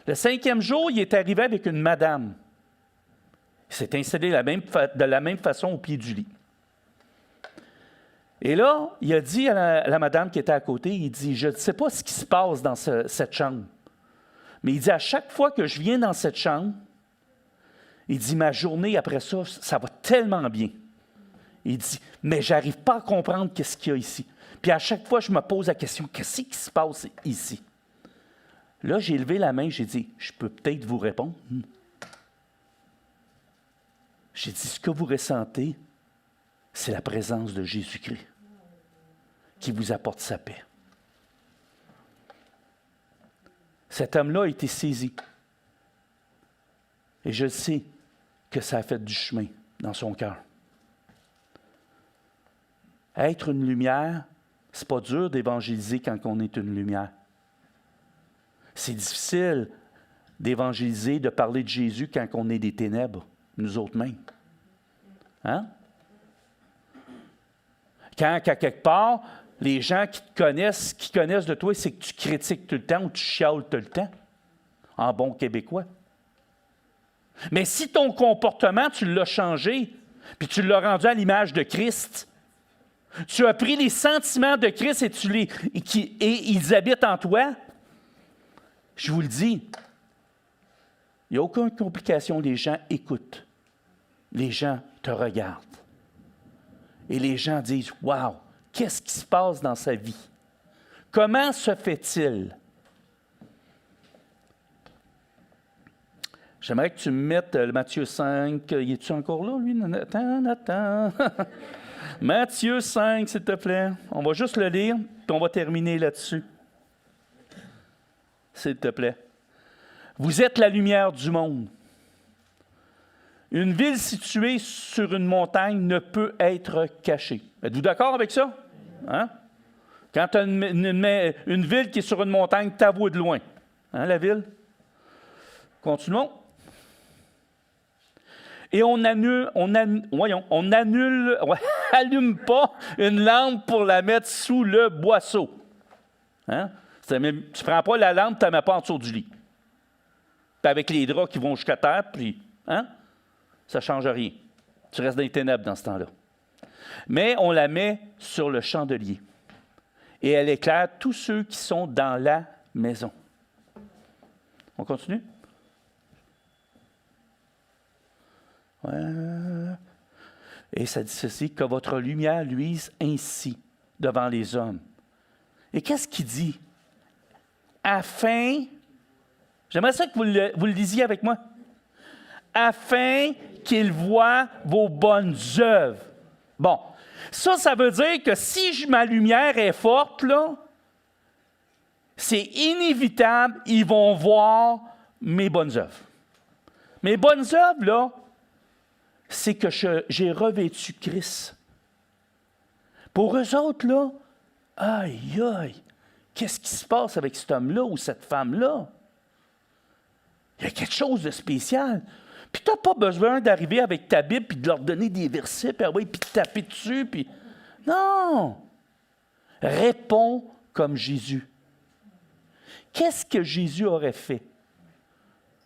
Le 5e jour, il est arrivé avec une madame. Il s'est installé de la même façon au pied du lit. Et là, il a dit à la madame qui était à côté, il dit, je ne sais pas ce qui se passe dans cette chambre. Mais il dit, à chaque fois que je viens dans cette chambre, il dit, ma journée après ça, ça va tellement bien. Il dit, mais je n'arrive pas à comprendre qu'est-ce qu'il y a ici. Puis à chaque fois, je me pose la question, qu'est-ce qui se passe ici? Là, j'ai levé la main, j'ai dit, je peux peut-être vous répondre. J'ai dit, ce que vous ressentez, c'est la présence de Jésus-Christ qui vous apporte sa paix. Cet homme-là a été saisi. Et je sais que ça a fait du chemin dans son cœur. Être une lumière, c'est pas dur d'évangéliser quand on est une lumière. C'est difficile d'évangéliser, de parler de Jésus quand on est des ténèbres, nous autres mêmes. Hein? Quand, à quelque part, les gens qui te connaissent, qui connaissent de toi, c'est que tu critiques tout le temps ou tu chiales tout le temps, en bon québécois. Mais si ton comportement, tu l'as changé, puis tu l'as rendu à l'image de Christ, tu as pris les sentiments de Christ et ils habitent en toi, je vous le dis, il n'y a aucune complication. Les gens écoutent. Les gens te regardent. Et les gens disent, « Wow, qu'est-ce qui se passe dans sa vie? Comment se fait-il? » J'aimerais que tu me mettes Matthieu 5. Y es-tu encore là, lui? Attends. Matthieu 5, s'il te plaît. On va juste le lire, puis on va terminer là-dessus. S'il te plaît. Vous êtes la lumière du monde. Une ville située sur une montagne ne peut être cachée. Êtes-vous d'accord avec ça? Hein? Quand tu as une ville qui est sur une montagne, tu la vois de loin. Hein, la ville? Continuons. Et on allume pas une lampe pour la mettre sous le boisseau. Hein? Tu ne prends pas la lampe, tu ne la mets pas en dessous du lit. Puis avec les draps qui vont jusqu'à terre, puis hein? Ça ne change rien. Tu restes dans les ténèbres dans ce temps-là. Mais on la met sur le chandelier. Et elle éclaire tous ceux qui sont dans la maison. On continue? Ouais. Et ça dit ceci, que votre lumière luise ainsi devant les hommes. Et qu'est-ce qu'il dit? Afin, j'aimerais ça que vous le lisiez avec moi. Afin qu'ils voient vos bonnes œuvres. Bon, ça veut dire que si ma lumière est forte, là, c'est inévitable, ils vont voir mes bonnes œuvres. Mes bonnes œuvres, là, c'est que j'ai revêtu Christ. Pour eux autres, là, aïe, aïe, qu'est-ce qui se passe avec cet homme-là ou cette femme-là? Il y a quelque chose de spécial. Puis tu n'as pas besoin d'arriver avec ta Bible puis de leur donner des versets, puis de taper dessus. Puis... Non! Réponds comme Jésus. Qu'est-ce que Jésus aurait fait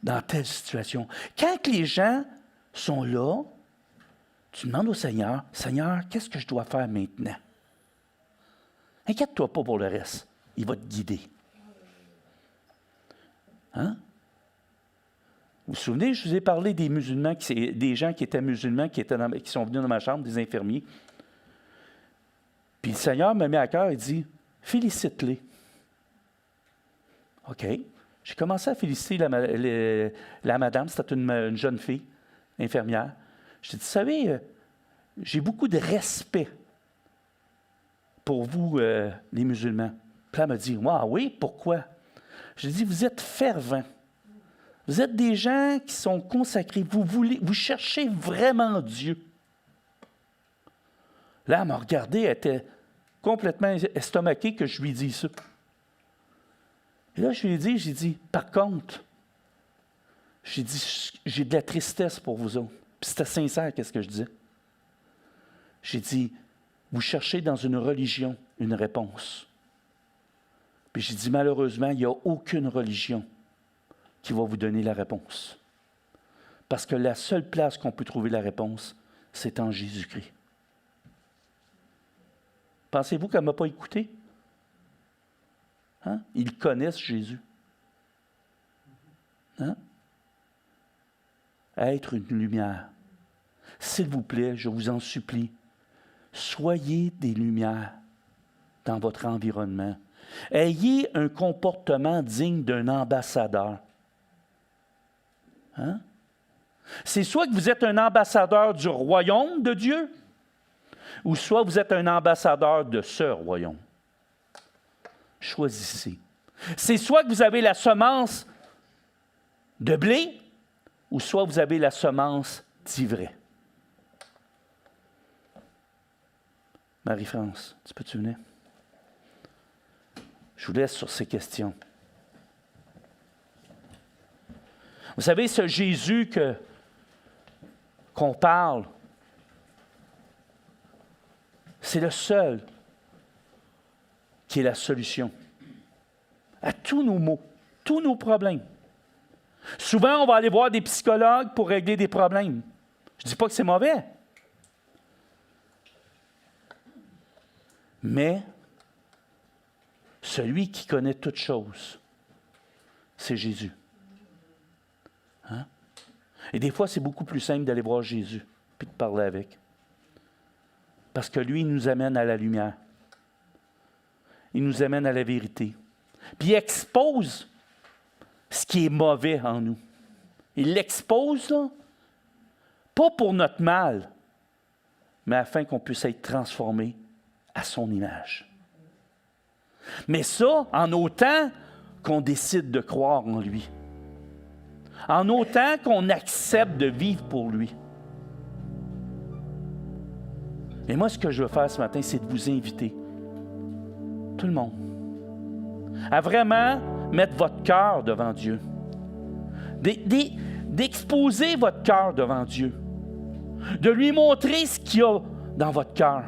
dans telle situation? Quand les gens sont là, tu demandes au Seigneur, « Seigneur, qu'est-ce que je dois faire maintenant? » Inquiète-toi pas pour le reste. Il va te guider. Hein? Vous vous souvenez, je vous ai parlé des musulmans, des gens qui étaient musulmans, qui sont venus dans ma chambre, des infirmiers. Puis le Seigneur me met à cœur et dit, « Félicite-les. » OK. J'ai commencé à féliciter la madame, c'était une jeune fille, infirmière. J'ai dit, vous savez, j'ai beaucoup de respect pour vous, les musulmans. Puis elle m'a dit, ah oui, pourquoi? J'ai dit, vous êtes fervents. Vous êtes des gens qui sont consacrés. Vous cherchez vraiment Dieu. Là, elle m'a regardé, elle était complètement estomaquée que je lui dise ça. Et là, j'ai dit, par contre, j'ai dit, j'ai de la tristesse pour vous autres. Puis c'était sincère, qu'est-ce que je disais. J'ai dit, vous cherchez dans une religion une réponse. Puis j'ai dit, malheureusement, il n'y a aucune religion qui va vous donner la réponse. Parce que la seule place qu'on peut trouver la réponse, c'est en Jésus-Christ. Pensez-vous qu'elle ne m'a pas écouté? Hein? Ils connaissent Jésus. Hein? Être une lumière. S'il vous plaît, je vous en supplie, soyez des lumières dans votre environnement. Ayez un comportement digne d'un ambassadeur. Hein? C'est soit que vous êtes un ambassadeur du royaume de Dieu, ou soit vous êtes un ambassadeur de ce royaume. Choisissez. C'est soit que vous avez la semence de blé, ou soit vous avez la semence d'ivraie. Marie-France, peux-tu venir? Je vous laisse sur ces questions. Vous savez, ce Jésus qu'on parle, c'est le seul qui est la solution à tous nos maux, tous nos problèmes. Souvent, on va aller voir des psychologues pour régler des problèmes. Je ne dis pas que c'est mauvais. Mais celui qui connaît toutes choses, c'est Jésus. Hein? Et des fois, c'est beaucoup plus simple d'aller voir Jésus puis de parler avec. Parce que lui, il nous amène à la lumière. Il nous amène à la vérité. Puis il expose ce qui est mauvais en nous. Il l'expose, là, pas pour notre mal, mais afin qu'on puisse être transformé à son image. Mais ça, en autant qu'on décide de croire en lui. En autant qu'on accepte de vivre pour lui. Et moi, ce que je veux faire ce matin, c'est de vous inviter, tout le monde, à vraiment mettre votre cœur devant Dieu. D'exposer votre cœur devant Dieu. De lui montrer ce qu'il y a dans votre cœur.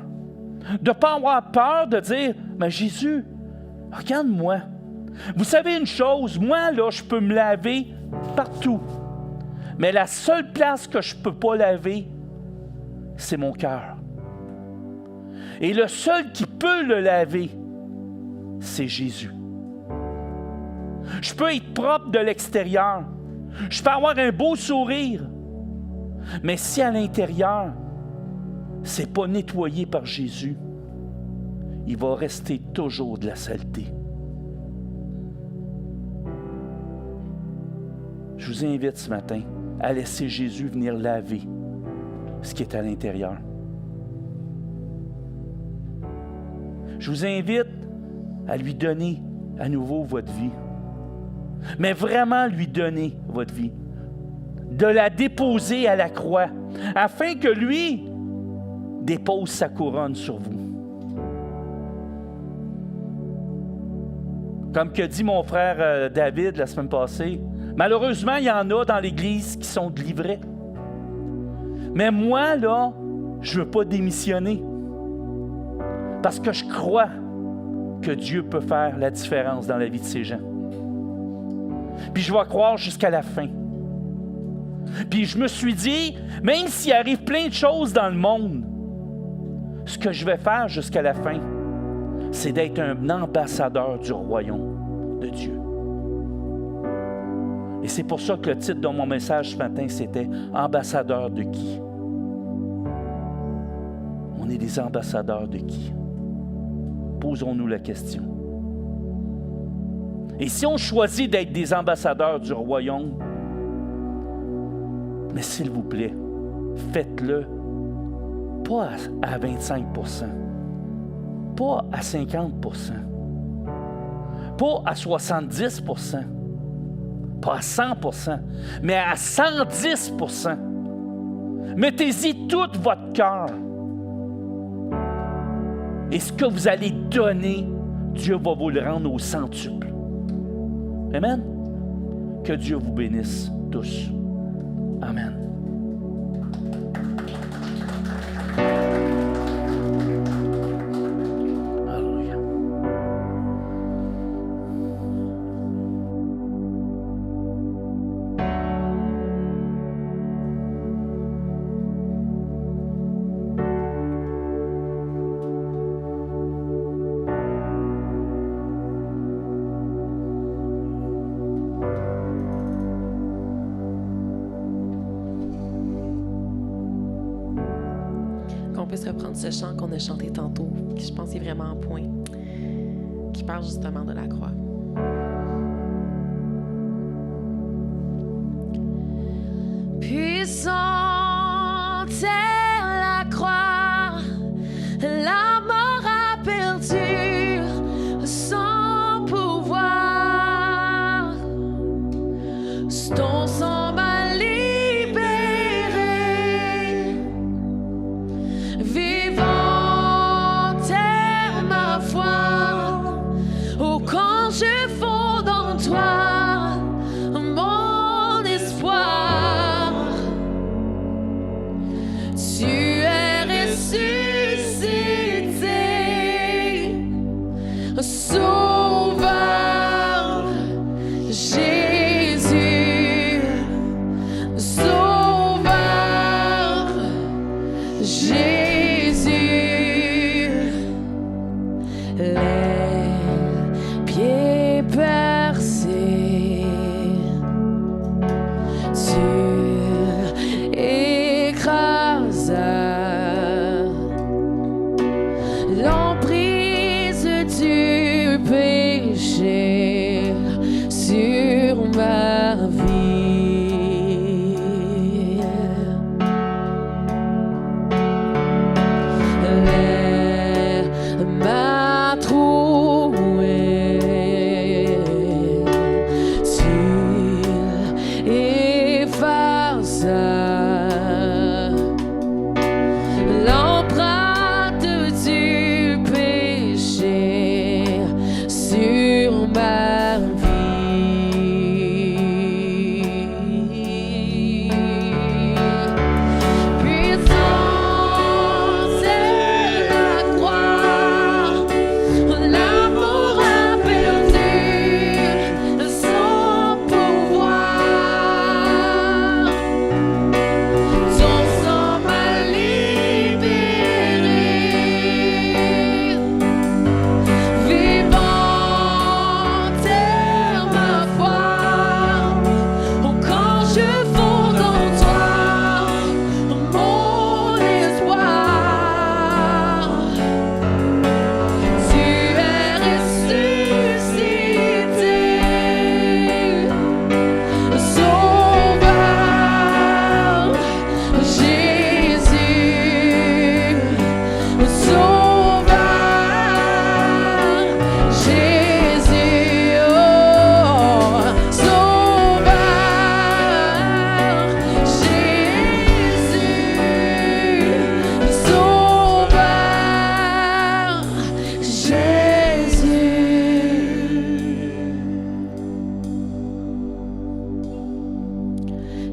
De ne pas avoir peur de dire, mais Jésus, regarde-moi. Vous savez une chose, moi, là, je peux me laver partout. Mais la seule place que je ne peux pas laver, c'est mon cœur. Et le seul qui peut le laver, c'est Jésus. Je peux être propre de l'extérieur. Je peux avoir un beau sourire. Mais si à l'intérieur, ce n'est pas nettoyé par Jésus, il va rester toujours de la saleté. Je vous invite ce matin à laisser Jésus venir laver ce qui est à l'intérieur. Je vous invite à lui donner à nouveau votre vie. Mais vraiment lui donner votre vie. De la déposer à la croix, afin que lui dépose sa couronne sur vous. Comme que dit mon frère David la semaine passée, malheureusement, il y en a dans l'Église qui sont délivrés. Mais moi, là, je ne veux pas démissionner. Parce que je crois que Dieu peut faire la différence dans la vie de ces gens. Puis je vais croire jusqu'à la fin. Puis je me suis dit, même s'il arrive plein de choses dans le monde, ce que je vais faire jusqu'à la fin, c'est d'être un ambassadeur du royaume de Dieu. Et c'est pour ça que le titre de mon message ce matin, c'était « Ambassadeur de qui? » On est des ambassadeurs de qui? Posons-nous la question. Et si on choisit d'être des ambassadeurs du royaume, mais s'il vous plaît, faites-le pas à 25%, pas à 50%, pas à 70%, pas à 100%, mais à 110%. Mettez-y tout votre cœur. Et ce que vous allez donner, Dieu va vous le rendre au centuple. Amen. Que Dieu vous bénisse tous. Amen. Alléluia. On puisse reprendre ce chant qu'on a chanté tantôt, qui je pense est vraiment en point, qui parle justement de la croix. Puissante est la croix, la mort a perdu son pouvoir. Ton sang m'a libéré. Vivante est ma foi. Oh, quand je fonde en toi, mon espoir.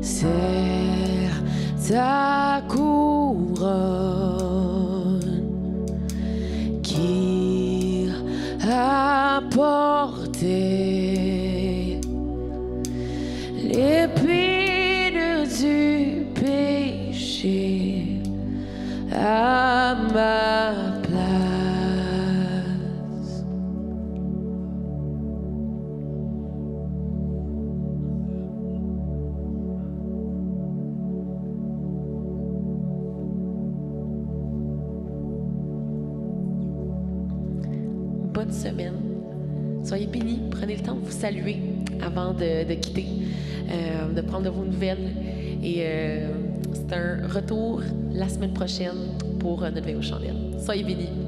c'est ta couronne qui a porté l'épine du péché à ma place. Bonne semaine. Soyez bénis. Prenez le temps de vous saluer avant de quitter, de prendre de vos nouvelles. Et c'est un retour la semaine prochaine pour notre veille aux chandelles. Soyez bénis.